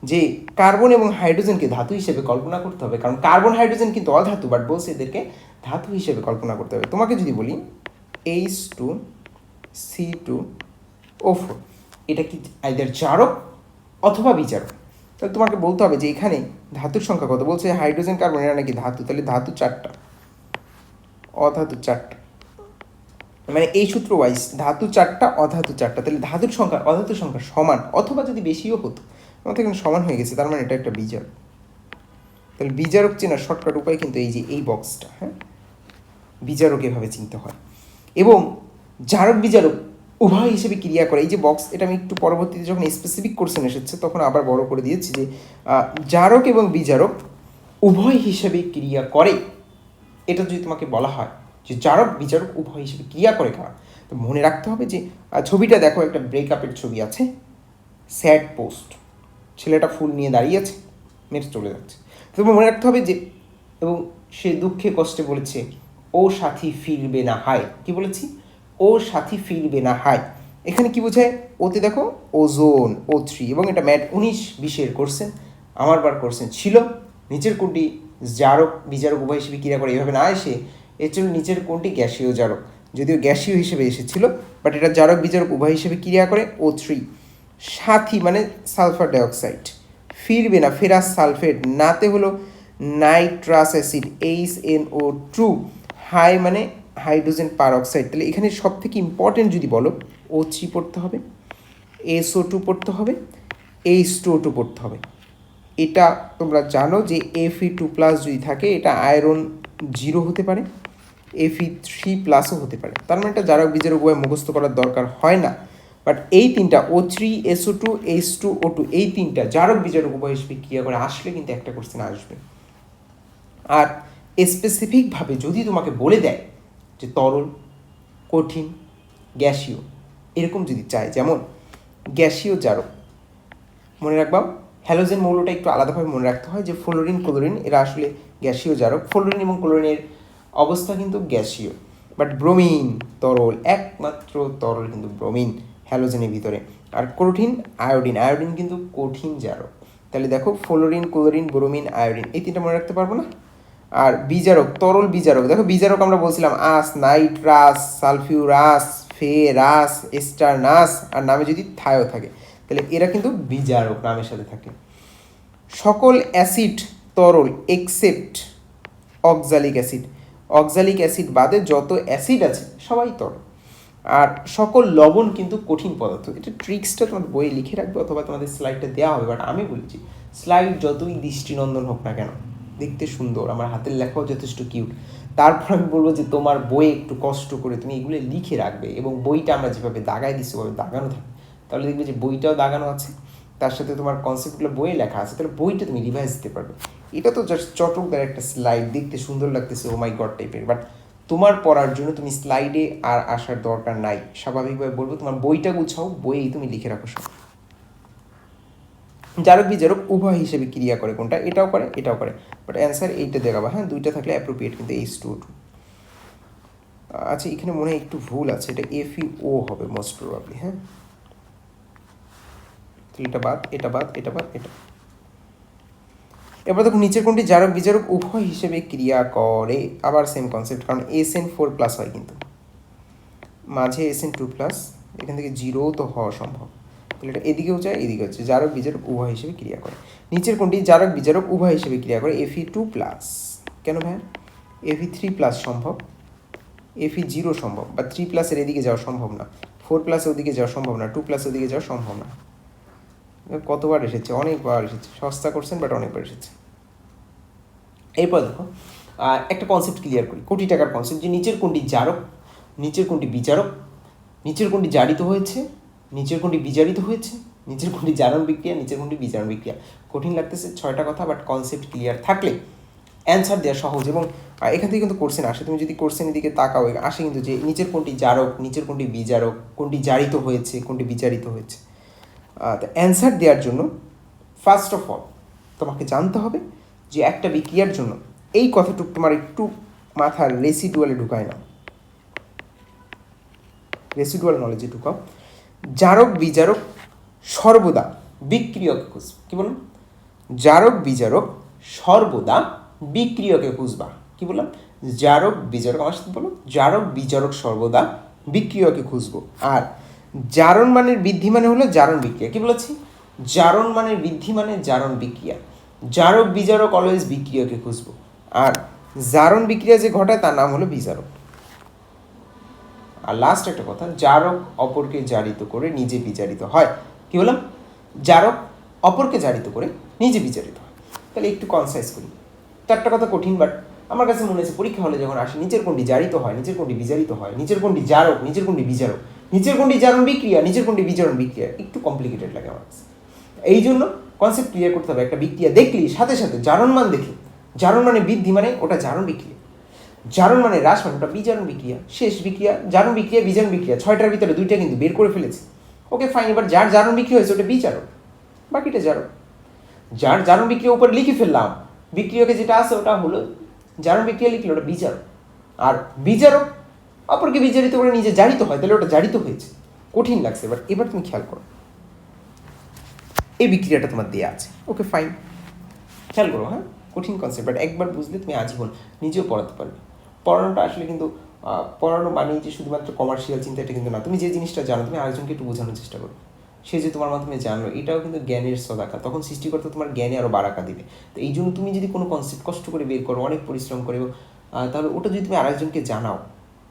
যে কার্বন এবং হাইড্রোজেনকে ধাতু হিসেবে কল্পনা করতে হবে, কারণ কার্বন হাইড্রোজেন কিন্তু অধাতু, বাট বলছে এদেরকে ধাতু হিসেবে কল্পনা করতে হবে। তোমাকে যদি বলি H2C2O4, এটা কি আইদার জারক অথবা বিজারক, তাহলে তোমাকে বলতে হবে যে এখানে ধাতুর সংখ্যা কত। বলছে হাইড্রোজেন কার্বন এরা নাকি ধাতু, তাহলে ধাতু 4টা, অধাতু 4টা, মানে এই সূত্র ওয়াইজ ধাতু 4টা, অধাতু 4টা, তাহলে ধাতুর সংখ্যা অধাতুর সংখ্যা সমান অথবা যদি বেশিও হতো, আমাদের এখানে সমান হয়ে গেছে, তার মানে এটা একটা বিজারক। তাহলে বিজারক চেনার শর্টকাট উপায় কিন্তু এই যে এই বক্সটা, হ্যাঁ, বিজারক এভাবে চিনতে হয়। এবং জারক বিজারক উভয় হিসেবে ক্রিয়া করে। এই যে বক্স, এটা আমি একটু পরবর্তীতে যখন স্পেসিফিক কোশ্চেন এসেছে তখন আবার বড় করে দিয়েছি যে জারক এবং বিজারক উভয় হিসেবে ক্রিয়া করে। এটা যদি তোমাকে বলা হয় যে জারক বিজারক উভয় হিসেবে ক্রিয়া করে কারা, তো মনে রাখতে হবে যে ছবিটা দেখো, একটা ব্রেকআপের ছবি আছে, স্যাড পোস্ট, ছেলেটা ফুল নিয়ে দাঁড়িয়ে আছে, মেয়েটা চলে যাচ্ছে। তো মনে রাখতে হবে যে, এবং সে দুঃখে কষ্টে বলেছে ও সাথী ফিরবে না হায়। কি বলেছি? ও সাথী ফিরবে না হায়। এখানে কি বোঝায়? ওতে দেখো ওজোন O3, এবং এটা ম্যাট 19-20 কোশ্চেন, আমার বার কোশ্চেন ছিল। নিচের কোনটি জারক বিজারক উভয় হিসেবে ক্রিয়া করে এভাবে না এসে এর জন্য নিচের কোনটি গ্যাসীয় জারক, যদিও গ্যাসীয় হিসেবে এসেছিল, বাট এটা জারক বিজারক উভয় হিসেবে ক্রিয়া করে। O3 সাথী মানে সালফার ডাইঅক্সাইড, ফিরবে না ফেরাস সালফেট, নাতে হলো নাইট্রাস অ্যাসিড HNO2, হাই মানে হাইড্রোজেন পারঅক্সাইড। তাহলে এখানে সব থেকে ইম্পর্টেন্ট যদি বলো O3 পড়তে হবে, SO2 পড়তে হবে, H2O2 পড়তে হবে। এটা তোমরা জানো যে Fe2+ যদি থাকে এটা আয়রন 0 হতে পারে, Fe3+ও হতে পারে। তার মানে এটা জারক বিজারক উভয় মুখস্থ করার দরকার হয় না, বাট এই তিনটা O3 SO2 H2O2 এই তিনটা জারক বিজারক উভয় হিসেবে ক্রিয়া করে আসলে কিন্তু একটা কোশ্চেন আসবে। আর স্পেসিফিকভাবে যদি তোমাকে বলে দেয় যে তরল, কঠিন, গ্যাসীয়, এরকম যদি চায়, যেমন গ্যাসীয় জারক, মনে রাখবা হ্যালোজেন মৌলটা একটু আলাদাভাবে মনে রাখতে হয় যে ফ্লোরিন ক্লোরিন এরা আসলে গ্যাসীয় জারক। ফ্লোরিন এবং ক্লোরিনের অবস্থা কিন্তু গ্যাসীয়, বাট ব্রোমিন তরল, একমাত্র তরল কিন্তু ব্রোমিন হ্যালোজেনের ভিতরে। আর কঠিন আয়োডিন, আয়োডিন কিন্তু কঠিন জারক। তাহলে দেখো ফ্লোরিন ক্লোরিন ব্রোমিন আয়োডিন এই তিনটা মনে রাখতে পারবো না। আর বিজারক, তরল বিজারক, দেখো বিজারক আমরা বলছিলাম আস, নাইট্রাস, সালফিউরাস, ফেরাস, এস্টারনাস, আর নামে যদি থায়ো থাকে তাহলে এরা কিন্তু বিজারক নামের সাথে থাকে। সকল অ্যাসিড তরল except oxalic acid, oxalic acid বাদে যত অ্যাসিড আছে সবাই তরল। আর সকল লবণ কিন্তু কঠিন পদার্থ। এটা ট্রিক্সটা তোমাদের বইয়ে লিখে রাখবে অথবা তোমাদের স্লাইডটা দেওয়া হবে, বাট আমি বলছি স্লাইড যতই দৃষ্টিনন্দন হোক না কেন, দেখতে সুন্দর, আমার হাতের লেখাও যথেষ্ট কিউট, তারপর আমি বলবো যে তোমার বইয়ে একটু কষ্ট করে তুমি এগুলো লিখে রাখবে, এবং বইটা আমরা যেভাবে দাগায় দিচ্ছি ওভাবে দাগানো থাকে, তাহলে দেখবে যে বইটাও দাগানো আছে, তার সাথে তোমার কনসেপ্টগুলো বইয়ে লেখা আছে, তাহলে বইটা তুমি রিভাইজ দিতে পারবে। এটা তো জাস্ট চটকদার একটা স্লাইড, দেখতে সুন্দর লাগতেছে ও মাই গড টাইপের, বাট তোমার পড়ার জন্য তুমি স্লাইডে আর আসার দরকার নাই। স্বাভাবিকভাবে বলবো তোমার বইটা গুছাও, বইয়েই তুমি লিখে রাখো সব। জারক বিজারক উভয় হিসেবে ক্রিয়া করে, কোনটা? এটাও করে এটাও করে, বাট অ্যান্সার এইটা দেখাবো। হ্যাঁ, দুইটা থাকলে অ্যাপ্রোপ্রিয়েট কিন্তু H2O2। আচ্ছা, এখানে মনে হয় একটু ভুল আছে, এটা FeO হবে মোস্ট প্রবাবলি। হ্যাঁ, এটা বাদ, এটা বাদ, এটা বাদ, এটা। এবার দেখো নিচের কোনটি জারক বিজারক উভয় হিসেবে ক্রিয়া করে, আবার সেম কনসেপ্ট, কারণ SN4+ হয় কিন্তু মাঝে SN2+, এখান থেকে 0 তো হওয়া সম্ভব, তাহলে এটা এদিকেও যায় এদিকে হচ্ছে, জারক বিজারক উভয় হিসেবে ক্রিয়া করে। নিচের কোনটি জারক বিজারক উভয় হিসেবে ক্রিয়া করে? Fe2+, কেন ভাই? Fe3+ সম্ভব, Fe0 সম্ভব, বা 3+ এর এদিকে যাওয়া সম্ভব না, 4+ ওদিকে যাওয়া সম্ভব না, 2+ ওদিকে যাওয়া সম্ভব না। কতবার এসেছে, অনেকবার এসেছে, সস্তা করছেন বাট অনেকবার এসেছে। এরপর দেখো একটা কনসেপ্ট ক্লিয়ার করি, কোটি টাকার কনসেপ্ট, যে নিচের কোনটি জারক, নিচের কোনটি বিচারক, নিচের কোনটি জারিত হয়েছে, নিচের কোনটি বিজারিত হয়েছে, নিচের কোনটি জারণ বিক্রিয়া, নিচের কোনটি বিজারণ বিক্রিয়া। কঠিন লাগতেছে 6টা কথা, বাট কনসেপ্ট ক্লিয়ার থাকলে অ্যান্সার দেওয়া সহজ। এবং এখান থেকে কিন্তু কোশ্চেন আসে, তুমি যদি কোশ্চেনের দিকে তাকাও আসে কিন্তু যে নিচের কোনটি জারক, নিচের কোনটি বিজারক, কোনটি জারিত হয়েছে, কোনটি বিচারিত হয়েছে। তো অ্যান্সার দেওয়ার জন্য ফার্স্ট অফ অল তোমাকে জানতে হবে যে একটা বিক্রিয়ার জন্য এই কথাটুকু তোমার একটু মাথার রেসিডুয়ালে ঢুকায় না, রেসিডুয়াল নলেজে ঢুকাও। জারক বিজারক সর্বদা বিক্রিয়কে খুঁজবে। কি বলুন? জারক বিজারক সর্বদা বিক্রিয়কে খুঁজবা। কি বললাম? জারক বিজারক, আমার সাথে বলো, জারক বিজারক সর্বদা বিক্রিয়কে খুঁজবো। আর জারণ মানের বৃদ্ধি মানে হলো জারণ বিক্রিয়া। কি বলেছি? জারণ মানের বৃদ্ধি মানে জারণ বিক্রিয়া। জারক বিজারক অলওয়েজ বিক্রিয়কে খুঁজবো। আর জারণ বিক্রিয়া যে ঘটায় তার নাম হলো বিজারক। আর লাস্ট একটা কথা, জারক অপরকে জারিত করে নিজে বিচারিত হয়। কি বললাম? জারক অপরকে জারিত করে নিজে বিচারিত হয়। তাহলে একটু কনসাইজ করি। 4টা কথা কঠিন, বাট আমার কাছে মনে হয়েছে পরীক্ষা হলে যখন আসে নিচের কোনটি জারিত হয়, নিচের কোনটি বিচারিত হয়, নিচের কোনটি জারক, নিচের কোনটি বিজারক, নিচের কোনটি জারণ বিক্রিয়া, নিচের কোনটি বিজারণ বিক্রিয়া, একটু কমপ্লিকেটেড লাগে আমার কাছে। এই জন্য কনসেপ্ট ক্লিয়ার করতে হবে। একটা বিক্রিয়া দেখলি সাথে সাথে জারণ মান দেখি, জারণ মানে বৃদ্ধি মানে ওটা জারণ বিক্রিয়া, জারণ মানে হ্রাস মানে ওটা বিজারণ বিক্রিয়া, শেষ বিক্রিয়া জারণ বিক্রিয়া বিজারণ বিক্রিয়া। 6টার ভিতরে 2টা কিন্তু বের করে ফেলেছি। ওকে ফাইন, এবার যার জারণ বিক্রিয়া হয়েছে ওটা বিজারক, বাকিটা জারক। যার জারণ বিক্রিয়া উপরে লিখে ফেললাম, বিক্রিয়কে যেটা আছে ওটা হলো জারণ বিক্রিয়া, লিখলে ওটা বিজারক। আর বিজারক অপরকে বিজারিত করে নিজে জারিত হয়, তাহলে ওটা জারিত হয়েছে। কঠিন লাগছে, বাট এবার তুমি খেয়াল করো, এই বিক্রিয়াটা তোমার দেওয়া আছে। ওকে ফাইন, খেয়াল করো। হ্যাঁ, কঠিন কনসেপ্ট, বাট একবার বুঝলে তুমি আজীবন নিজেও পড়াতে পারবে। পড়ানোটা আসলে কিন্তু পড়ানো মানেই যে শুধুমাত্র কমার্শিয়াল চিন্তা, এটা কিন্তু না। তুমি যে জিনিসটা জানো তুমি আরেকজনকে একটু বোঝানোর চেষ্টা করো, সে যে তোমার মাধ্যমে জানলো, এটাও কিন্তু জ্ঞানের সদাকা। তখন সৃষ্টিকর্তা তোমার জ্ঞানে আরও বারাকা দিবে। তো এই জন্য তুমি যদি কোনো কনসেপ্ট কষ্ট করে বের করো, অনেক পরিশ্রম করে, তাহলে ওটা যদি তুমি আরেকজনকে জানাও,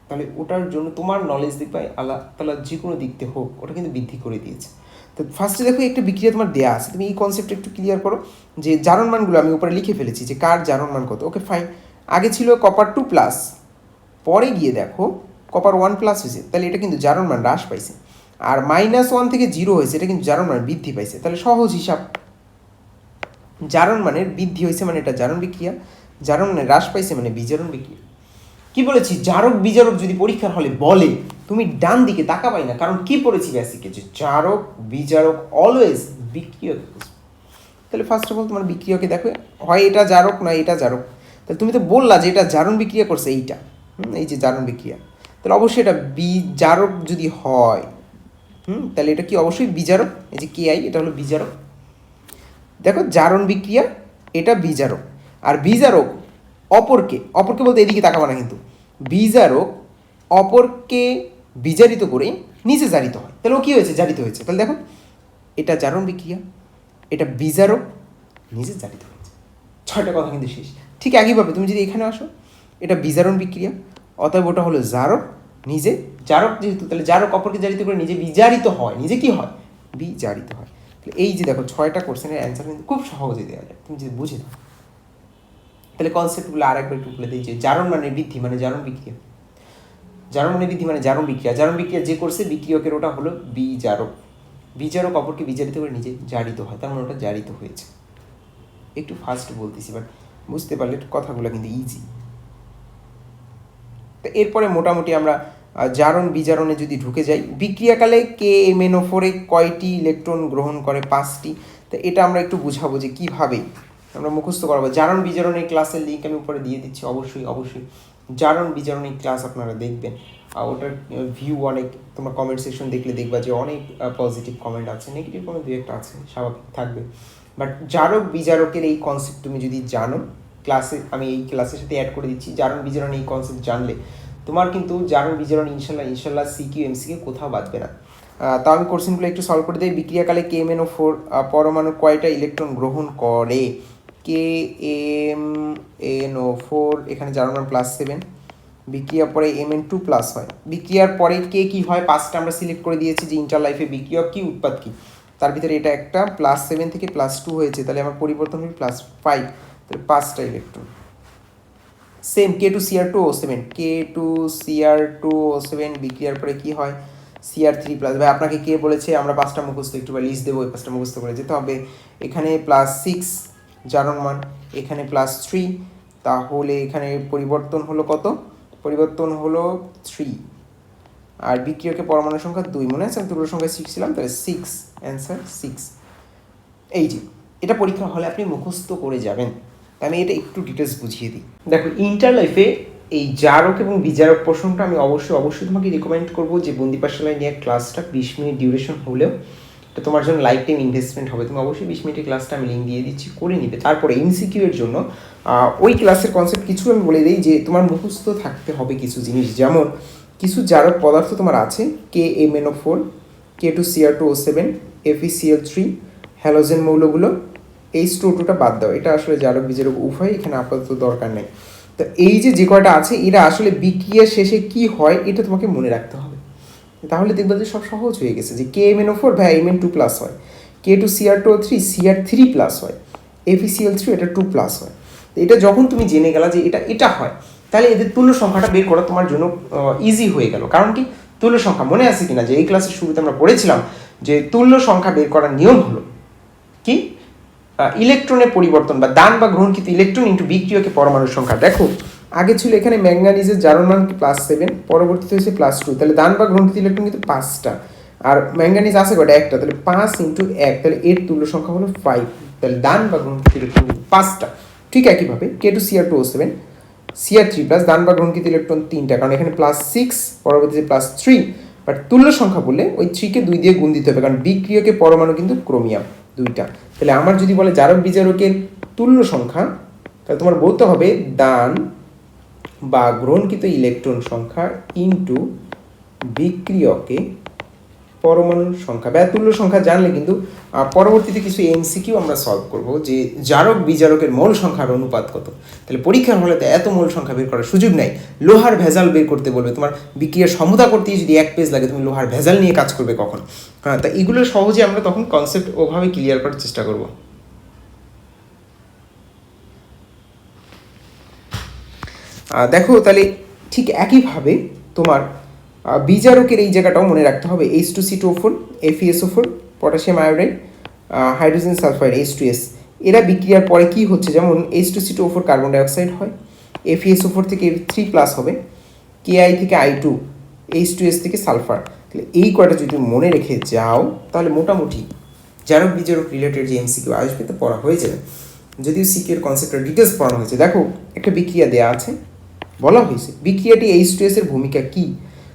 তাহলে ওটার জন্য তোমার নলেজ দেখবে আল্লাহ তাআলা যে কোনো দিক থেকে হোক ওটা কিন্তু বৃদ্ধি করে দিয়েছে। তো ফার্স্টে দেখো একটা বিক্রিয়া তোমার দেওয়া আছে, তুমি এই কনসেপ্টটা একটু ক্লিয়ার করো। যে জারণ মানগুলো আমি উপরে লিখে ফেলেছি যে কার জারণ মান কত। ওকে ফাইন, আগে ছিল কপার 2+, পরে গিয়ে দেখো কপার 1+ হয়েছে, তাহলে এটা কিন্তু জারণ মান হ্রাস পাইছে। আর -1 থেকে 0 হয়েছে, এটা কিন্তু জারণ মান বৃদ্ধি পাইছে। তাহলে সহজ হিসাব, জারণ মানের বৃদ্ধি হয়েছে মানে এটা জারণ বিক্রিয়া, জারণ মানে হ্রাস পাইছে মানে বিজারণ বিক্রিয়া। কি বলেছি? জারক বিজারক যদি পরীক্ষার হলে বলে, তুমি ডান দিকে তাকাবাই না, কারণ কি পড়েছি বেসিকে, যে জারক বিজারক অলওয়েজ বিক্রিয়কে খুঁজবে। তাহলে ফার্স্ট অফ অল তোমার বিক্রিয়কে দেখো, হয় এটা জারক না এটা জারক। তাহলে তুমি তো বললা যে এটা জারণ বিক্রিয়া করছে, এইটা এই যে জারণ বিক্রিয়া, তাহলে অবশ্যই এটা বিজারক যদি হয়, তাহলে এটা কি অবশ্যই বিজারক। এই যে KI, এটা হলো বিজারক। দেখো জারণ বিক্রিয়া এটা বিজারক, আর বিজারক অপরকে, অপরকে বলতে এদিকে তাকাবা না কিন্তু, বিজারক অপরকে বিজারিত করে নিজে জারিত হয়। তাহলে ও কী হয়েছে? জারিত হয়েছে। তাহলে দেখো এটা জারণ বিক্রিয়া, এটা বিজারক, নিজে জারিত হয়েছে। 6টা কথা কিন্তু শেষ। ঠিক একইভাবে তুমি যদি এখানে আসো, এটা বিজারণ বিক্রিয়া, অতএব ওটা হলো জারক, নিজে জারক যেহেতু, তাহলে জারক অপরকে জারিত করে নিজে বিজারিত হয়, নিজে কি হয়? বিজারিত হয়। তাহলে এই যে দেখো 6টা কোশ্চেনের অ্যান্সার কিন্তু খুব সহজে দেওয়া যায় তুমি যদি বুঝে দাও। তাহলে কনসেপ্টগুলো আরেকবার একটু বলে দিই, যে জারণ মানে বৃদ্ধি মানে জারণ বিক্রিয়া, জারণ মানে বৃদ্ধি মানে জারণ বিক্রিয়া, জারণ বিক্রিয়া যে করছে বিক্রিয়কের ওটা হলো বিজারক, বিজারক অপরকে বিজারিত করে নিজে জারিত হয়, তার মানে ওটা জারিত হয়েছে। একটু ফাস্ট বলতেছি, বাট বুঝতে পারলে কথাগুলো কিন্তু ইজি। তো এরপরে মোটামুটি আমরা জারণ বিজারণে যদি ঢুকে যাই, বিক্রিয়াকালে KMnO4 কয়টি ইলেকট্রন গ্রহণ করে? 5টি। তো এটা আমরা একটু বুঝাবো যে কীভাবে আমরা মুখস্থ করাবো। জারণ বিজারণের ক্লাসের লিঙ্ক আমি উপরে দিয়ে দিচ্ছি, অবশ্যই জারণ বিজারণের ক্লাস আপনারা দেখবেন। ওটার ভিউ অনেক, তোমার কমেন্ট সেকশন দেখলে দেখবা যে অনেক পজিটিভ কমেন্ট আছে, নেগেটিভ কমেন্ট 2-1টা আছে, স্বাভাবিক থাকবে। বাট জারক বিজারকের এই কনসেপ্ট তুমি যদি জানো, ক্লাসে আমি এই ক্লাসের সাথে অ্যাড করে দিচ্ছি, জারণ বিজারণ এই কনসেপ্ট জানলে তোমার কিন্তু জারণ বিজারণ ইনশাল্লাহ CQ MCQ কোথাও বাঁচবে না। তাও আমি কোশ্চেনগুলো একটু সলভ করে দিই। বিক্রিয়াকালে KMnO4 পরমাণু কয়টা ইলেকট্রন গ্রহণ করে? KMnO4 এখানে জারণ মান +7, বিক্রিয়ার পরে Mn2+ হয়। বিক্রিয়ার পরে কে কি হয়? 5টা আমরা সিলেক্ট করে দিয়েছি যে ইন্টার লাইফে বিক্রিয়ক কি, উৎপাদ কি। তার ভিতরে এটা একটা +7 থেকে +2 হয়েছে, তাহলে আমার পরিবর্তন হবে +5, তাহলে 5টা ইলেকট্রন। সেম K2Cr2O7, K2Cr2O7 বিক্রিয়ার পরে কি হয়, Cr3+। ভাই আপনাকে কে বলেছে আমরা 5টা মুখস্থ, একটু বা লিস্ট দেবো, ওই 5টা মুখস্থ করে যেতে হবে। এখানে +6 জারণ মান, এখানে +3, তাহলে এখানে পরিবর্তন হলো কত, পরিবর্তন হলো 3। আর বিক্রিয়কের পরমাণু সংখ্যা 2, মনে আছে আমি তুল্য সংখ্যা 6 ছিলাম, তাহলে 6, অ্যান্সার 6। এই যে এটা পরীক্ষা হলে আপনি মুখস্থ করে যাবেন, আমি এটা একটু ডিটেলস বুঝিয়ে দিই। দেখো ইন্টার লাইফে এই জারক এবং বিজারক প্রশ্নটা আমি অবশ্যই তোমাকে রিকমেন্ড করবো যে বন্দি পাঠশালায় নিয়ে ক্লাসটা 20 মিনিট ডিউরেশন হলেও এটা তোমার জন্য লাইফ টাইম ইনভেস্টমেন্ট হবে। তুমি অবশ্যই 20 মিনিটের ক্লাসটা আমি লিঙ্ক দিয়ে দিচ্ছি, করে নিবে। তারপরে এমসিকিউ এর জন্য ওই ক্লাসের কনসেপ্ট কিছু আমি বলে দিই, যে তোমার মুখস্থ থাকতে হবে কিছু জিনিস, যেমন কিছু জারক পদার্থ তোমার আছে KMnO4, K2Cr2O7, FeCl3, হ্যালোজেন মৌলগুলো, H2O2টা বাদ দাও, এটা আসলে জারক বিজারক উভয় এখানে আপাতত দরকার নেই। তো এই যে কয়টা আছে এরা আসলে বিক্রিয়া শেষে কি হয় এটা তোমাকে মনে রাখতে হবে, তাহলে দেখবে যে সব সহজ হয়ে গেছে। যে KMnO4 ভাই Mn2+ হয়, K2Cr2O3 Cr3+ হয়, FeCl3 এটা 2+ হয়। তো এটা যখন তুমি জেনে গেলা যে এটা হয়, তাহলে এদের তুল্য সংখ্যাটা বের করা তোমার জন্য ইজি হয়ে গেল। কারণ কি, তুল্য সংখ্যা মনে আছে কিনা যে এই ক্লাসের শুরুতে আমরা পড়েছিলাম যে তুল্য সংখ্যা বের করার নিয়ম হলো কি, ইলেকট্রনের পরিবর্তন বা দান বা গ্রহণকৃত ইলেকট্রন ইন্টু বিক্রিয়কের পরমাণুর সংখ্যা। দেখো আগে ছিল এখানে ম্যাঙ্গানিজের জারণ মান +7, পরবর্তীতে হয়েছে +2, তাহলে দান বা গ্রহণকৃত ইলেকট্রন কিন্তু 5টা, আর ম্যাঙ্গানিজ আছে কয়টা, একটা, তাহলে 5 × 1, তাহলে এর তুল্য সংখ্যা হলো 5, তাহলে দান বা গ্রহণকৃত ইলেকট্রন 5টা। ঠিক একইভাবে K2Cr2O7 Cr3+, দান বা গ্রহণকৃত ইলেকট্রন 3টা, কারণ এখানে +6 পরবর্তীতে +3, বাট তুল্য সংখ্যা বললে ওই 3কে 2 দিয়ে গুণ দিতে হবে, কারণ বিক্রিয়কের পরমাণু কিন্তু ক্রোমিয়াম 2টা। তাহলে আমার যদি বলে জারক বিজারকের তুল্য সংখ্যা, তাহলে তোমার বলতে হবে দান বা গ্রহণকৃত ইলেকট্রন সংখ্যা ইন্টু বিক্রিয়কে পরমাণুর সংখ্যা। বা তুল্য সংখ্যা জানলে কিন্তু পরবর্তীতে কিছু এমসিকিউ আমরা সলভ করব, যে জারক বিজারকের মোল সংখ্যার অনুপাত কত। তাহলে পরীক্ষার হলে এত মোল সংখ্যা বের করার সুযোগ নাই। লোহার ভেজাল বের করতে বলবে, তোমার বিক্রিয়ার সমতা করতে যদি 1 পেজ লাগে, তুমি লোহার ভেজাল নিয়ে কাজ করবে কখন? হ্যাঁ, তা এগুলো সহজে আমরা তখন কনসেপ্ট ওভাবে ক্লিয়ার করার চেষ্টা করব। দেখো তাহলে ঠিক একইভাবে তোমার বিজারকের এই জায়গাটাও মনে রাখতে হবে, H2C2O4, FeSO4, potassium iodide, hydrogen sulphide H2S, এরা বিক্রিয়ার পরে কি হচ্ছে, যেমন H2C2O4 কার্বন ডাইঅক্সাইড হয়, FeSO4 থেকে F3+ হবে, Ki থেকে I2, H2S থেকে সালফার। তাহলে এই কয়টা যদি মনে রেখে যাও, তাহলে মোটামুটি জারক বিজারক রিলেটেড যে এমসিকিউ আসবে তো পড়া হয়ে যাবে। যদিও সিকিউ এর কনসেপ্টের ডিটেলস পড়ানো হয়েছে। দেখো একটা বিক্রিয়া দেওয়া আছে, বলা হয়েছে বিক্রিয়াটি H2S এর ভূমিকা কি।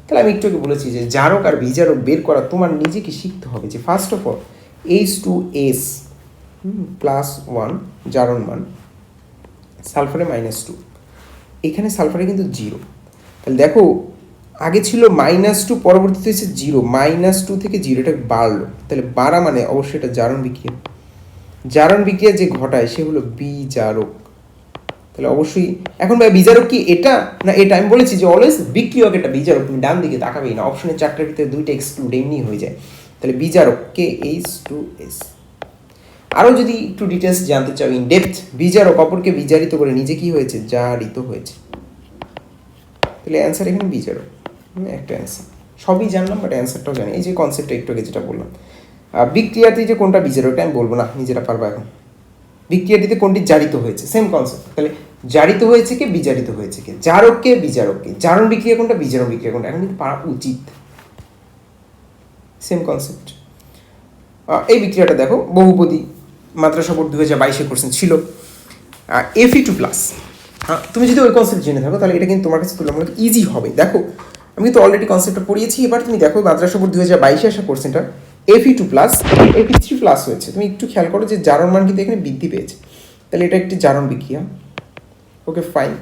তাহলে আমি একটু আগে বলেছি যে জারক আর বিজারক বের করা তোমার নিজেকে শিখতে হবে। যে ফার্স্ট অফ অল H2S +1 জারণ মান, সালফারে -2, এখানে সালফারে কিন্তু 0। তাহলে দেখো আগে ছিল -2, পরবর্তীতে হচ্ছে 0, -2 থেকে 0, এটা বাড়লো, তাহলে বাড়া মানে অবশ্যই এটা জারণ বিক্রিয়া। জারণ বিক্রিয়া যে ঘটায় সে হলো বিজারক। তাহলে অবশ্যই এখন ভাই বিজারক কি এটা না এটা, আমি বলেছি যে অলওয়েজ বিক্রিয়ক এটা বিজারক, তুমি ডান দিকে তাকাবেই না, অপশনের 4টার ভিতরে 2টা এক্সক্লুড এমনি হয়ে যায়। তাহলে বিজারক H2S। আরও যদি একটু ডিটেলস জানতে চাও ইন ডেপথ, বিজারক অপরকে বিজারিত করে নিজে কি হয়েছে, জারিত হয়েছে। তাহলে অ্যান্সার এখানে বিজারক, একটা অ্যান্সার। সবই জানলাম বাট অ্যান্সারটাও জানি। এই যে কনসেপ্টটা একটু আগে যেটা বললাম, বিক্রিয়াতে যে কোনটা বিজারক আমি বলবো না, নিজেরা পারবা এখন। বিক্রিয়াটিতে কোনটি জারিত হয়েছে, সেম কনসেপ্ট। তাহলে জারিত হয়েছে কে, বিজারিত হয়েছে কে, জারককে বিজারককে, জারণ বিক্রিয়া কোনটা, বিজারণ বিক্রিয়া কোনটা, এখন কিন্তু পারা উচিত। Same concept. এই বিক্রিয়াটা দেখো বহুপদী, মাত্রা সাপোর্ট 2022 কোশ্চেন ছিল, Fe2+। তুমি যদি ওই কনসেপ্ট জেনে থাকো তাহলে এটা কিন্তু তোমার কাছে তুলনামূলক ইজি হবে। দেখো আমি তো অলরেডি কনসেপ্টটা পড়িয়েছি, এবার তুমি দেখো মাত্রা সাপোর্ট 2022 আসা কোশ্চেনটা Fe2+, Fe3+ হয়েছে। তুমি একটু খেয়াল করো যে জারণ মান কিন্তু এখানে বৃদ্ধি পেয়েছে, তাহলে এটা একটি জারণ বিক্রিয়া। Okay fine.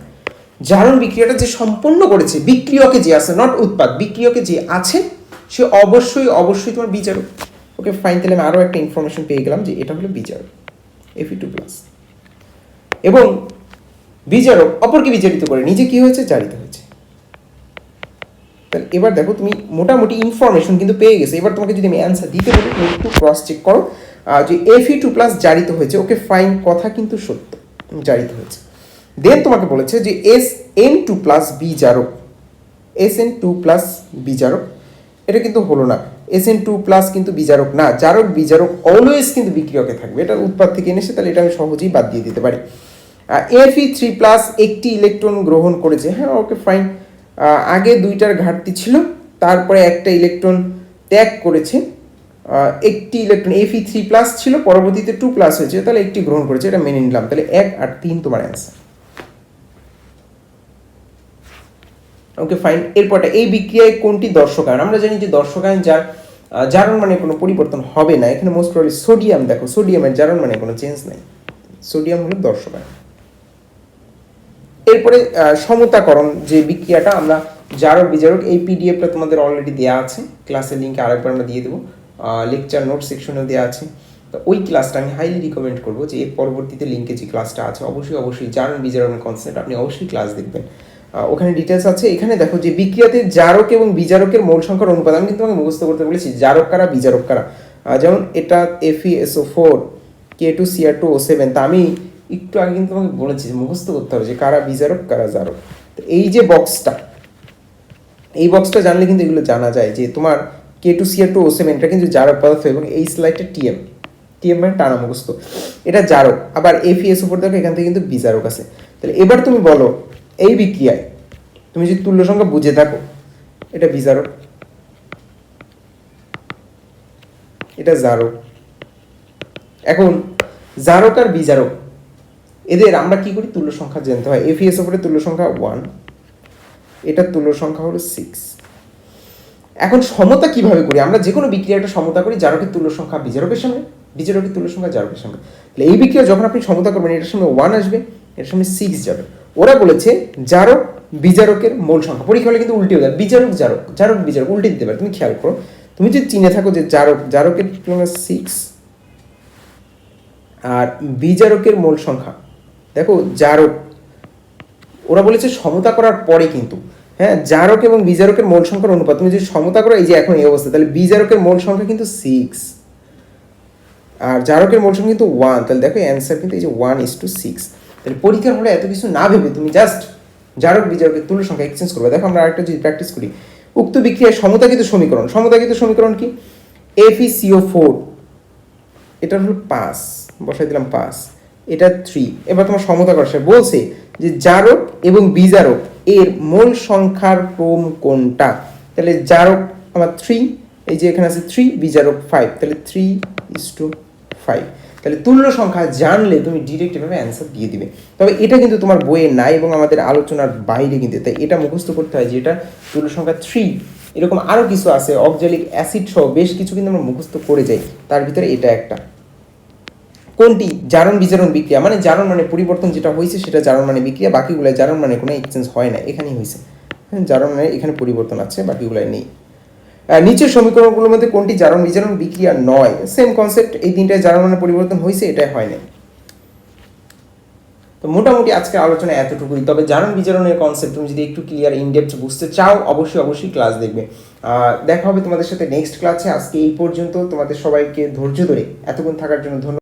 জারণ বিক্রিয়াটা যে সম্পন্ন করেছে বিক্রিয়কে যে আছে, নট উৎপাদ, বিক্রিয়কে যে আছে সে অবশ্যই তোমার বিজারক। ওকে ফাইন, তাহলে আমি আরও একটা ইনফরমেশন পেয়ে গেলাম যে এটা হলো বিজারক Fe2+। এবং বিজারক অপরকে বিজারিত করে নিজে কি হয়েছে, জারিত হয়েছে। তাহলে এবার দেখো তুমি মোটামুটি ইনফরমেশন কিন্তু পেয়ে গেছো। এবার তোমাকে যদি আমি অ্যান্সার দিতে বলি তুমি একটু ক্রস চেক করো যে Fe2+ জারিত হয়েছে, ওকে ফাইন, কথা কিন্তু সত্য, জারিত হয়েছে। দেন তোমাকে বলেছে যে Sn2+ বিজারক, Sn2+ বিজারক, এটা কিন্তু হলো না। Sn2+ কিন্তু বিজারক না, জারক বিজারক অলওয়েজ কিন্তু বিক্রিয়কে থাকবে, এটা উৎপাদ থেকে এনেছে, তাহলে এটা আমি সহজেই বাদ দিয়ে দিতে পারি। Fe3+ একটি ইলেকট্রন গ্রহণ করেছে, হ্যাঁ ওকে ফাইন, আগে দুইটার ঘাটতি ছিল, তারপরে একটা ইলেকট্রন ত্যাগ করেছে, একটি ইলেকট্রন Fe3+ ছিল, পরবর্তীতে 2+ হয়েছে, তাহলে একটি গ্রহণ করেছে, এটা মেনে নিলাম। তাহলে 1 আর 3 তোমার অ্যান্সার। Okay fine. এরপরটা, এই বিক্রিয়ায় কোনটি দর্শকায়ন? আমরা জানি যে দর্শকায়ন যার জারণ মানে কোনো পরিবর্তন হবে না, এখানে মোস্ট প্রবাবলি সোডিয়াম, দেখো সোডিয়ামের জারণ মানে কোনো চেঞ্জ নাই, সোডিয়াম হলো দর্শকায়ন। এরপরে সমতাকরণ যে বিক্রিয়াটা, আমরা জারক বিজারক, এই পিডিএফটা তোমাদের অলরেডি দেওয়া আছে, ক্লাসের লিঙ্কে আরেকবার আমরা দিয়ে দেবো, লেকচার নোট সেকশনেও দেওয়া আছে। তো ওই ক্লাসটা আমি হাইলি রিকমেন্ড করবো যে এর পরবর্তীতে লিঙ্কে যে ক্লাসটা আছে অবশ্যই জারণ বিজারণের কনসেপ্ট আপনি অবশ্যই ক্লাস দেখবেন, ওখানে ডিটেলস আছে। এখানে দেখো যে বিক্রিয়াতে জারক এবং বিজারকের মোল সংখ্যার অনুপাত, আমি কিন্তু তোমাকে মুখস্থ করতে বলেছি জারক কারা বিজারক কারা, যেমন এটা FeSO4 K2Cr2O7, তা আমি একটু আগে কিন্তু তোমাকে বলেছি মুখস্থ করতে হবে যে কারা বিজারক কারা জারক। তো এই যে বক্সটা, এই বক্সটা জানলে কিন্তু এগুলো জানা যায় যে তোমার K2Cr2O7 এটা কিন্তু জারক পদার্থ, এবং এই স্লাইডটা টিএম মানে টানা মুখস্থ, এটা জারক। আবার FeSO4 দেখো এখান থেকে কিন্তু বিজারক আছে। তাহলে এবার তুমি বলো এই বিক্রিয়ায় তুমি যদি তুল্য সংখ্যা বুঝে থাকো, এটা বিজারক, এটা জারক। এখন জারক আর বিজারক এদের আমরা কি করি, তুল্য সংখ্যা জানতে হয়। FeSO4 এর তুল্য সংখ্যা 1, এটার তুল্য সংখ্যা হলো 6। এখন সমতা কিভাবে করি, আমরা যে কোনো বিক্রিয়াটা সমতা করি জারকের তুল্য সংখ্যা বিজারকের সামনে, বিজারকের তুল্য সংখ্যা জারকের সামনে। তাহলে এই বিক্রিয়া যখন আপনি সমতা করবেন, এটার সামনে 1 আসবে, এটার সামনে 6 যাবে। ওরা বলেছে জারক বিজারকের মোল সংখ্যা, পরীক্ষা হলে কিন্তু উল্টে যায়, বিজারক জারক, জারক বিজারক উল্টে দিতে পারে। তুমি খেয়াল করো, তুমি যদি চিনে থাকো যে জারকের 6 আর বিজারকের মোল সংখ্যা, দেখো জারক, ওরা বলেছে সমতা করার পরে কিন্তু, হ্যাঁ জারক এবং বিজারকের মোল সংখ্যার অনুপাত তুমি যদি সমতা করো, এই যে এখন এই অবস্থা, তাহলে বিজারকের মোল সংখ্যা কিন্তু 6 আর জারকের মোল সংখ্যা কিন্তু 1, তাহলে দেখো অ্যান্সার কিন্তু এই যে 1:6। তাহলে পরীক্ষার হলে এত কিছু না ভেবে তুমি জাস্ট জারক বিজারকের তুল্য সংখ্যা এক্সচেঞ্জ করবে। দেখো আমরা আরেকটা যদি প্র্যাকটিস করি, উক্ত বিক্রিয়ায় সমতাকৃত সমীকরণ কি, FeCO4 এটা হলো 5, বসাই দিলাম 5, এটা 3। এবার তোমার সমতা করা বলছে যে জারক এবং বিজারক এর মোল সংখ্যার ক্রম কোনটা, তাহলে জারক আমার 3, এই যে এখানে আছে 3, বিজারক 5, তাহলে 3:5। তাহলে তুল্য সংখ্যা জানলে তুমি ডিরেক্ট এভাবে অ্যান্সার দিয়ে দিবে। তবে এটা কিন্তু তোমার বইয়ে নাই এবং আমাদের আলোচনার বাইরে কিন্তু, তাই এটা মুখস্থ করতে হয় যে এটা তুল্য সংখ্যা 3। এরকম আরও কিছু আছে, অক্সালিক অ্যাসিড সহ বেশ কিছু কিন্তু আমরা মুখস্থ করে যাই, তার ভিতরে এটা একটা। কোনটি জারণ বিজারণ বিক্রিয়া, মানে জারণ মানে পরিবর্তন যেটা হয়েছে সেটা জারণ মানে বিক্রিয়া, বাকিগুলো জারণ মানে কোনো এক্সচেঞ্জ হয় না, এখানেই হয়েছে, হ্যাঁ জারণ মানে এখানে পরিবর্তন আছে, বাকিগুলো নেই। নিচের সমীকরণগুলোর মধ্যে কোনটি জারণ বিজারণ বিক্রিয়া নয়, সেম কনসেপ্ট, এই তিনটায় জারণ মানে পরিবর্তন হয়েছে, এটাই হয় না। তো মোটামুটি আজকের আলোচনা এতটুকুই। তবে জারণ বিজারণের কনসেপ্ট তুমি যদি একটু ক্লিয়ার ইনডেপথ বুঝতে চাও অবশ্যই ক্লাস দেখবে। দেখা হবে তোমাদের সাথে নেক্সট ক্লাসে। আজকে এই পর্যন্ত, তোমাদের সবাইকে ধৈর্য ধরে এতক্ষণ থাকার জন্য ধন্যবাদ।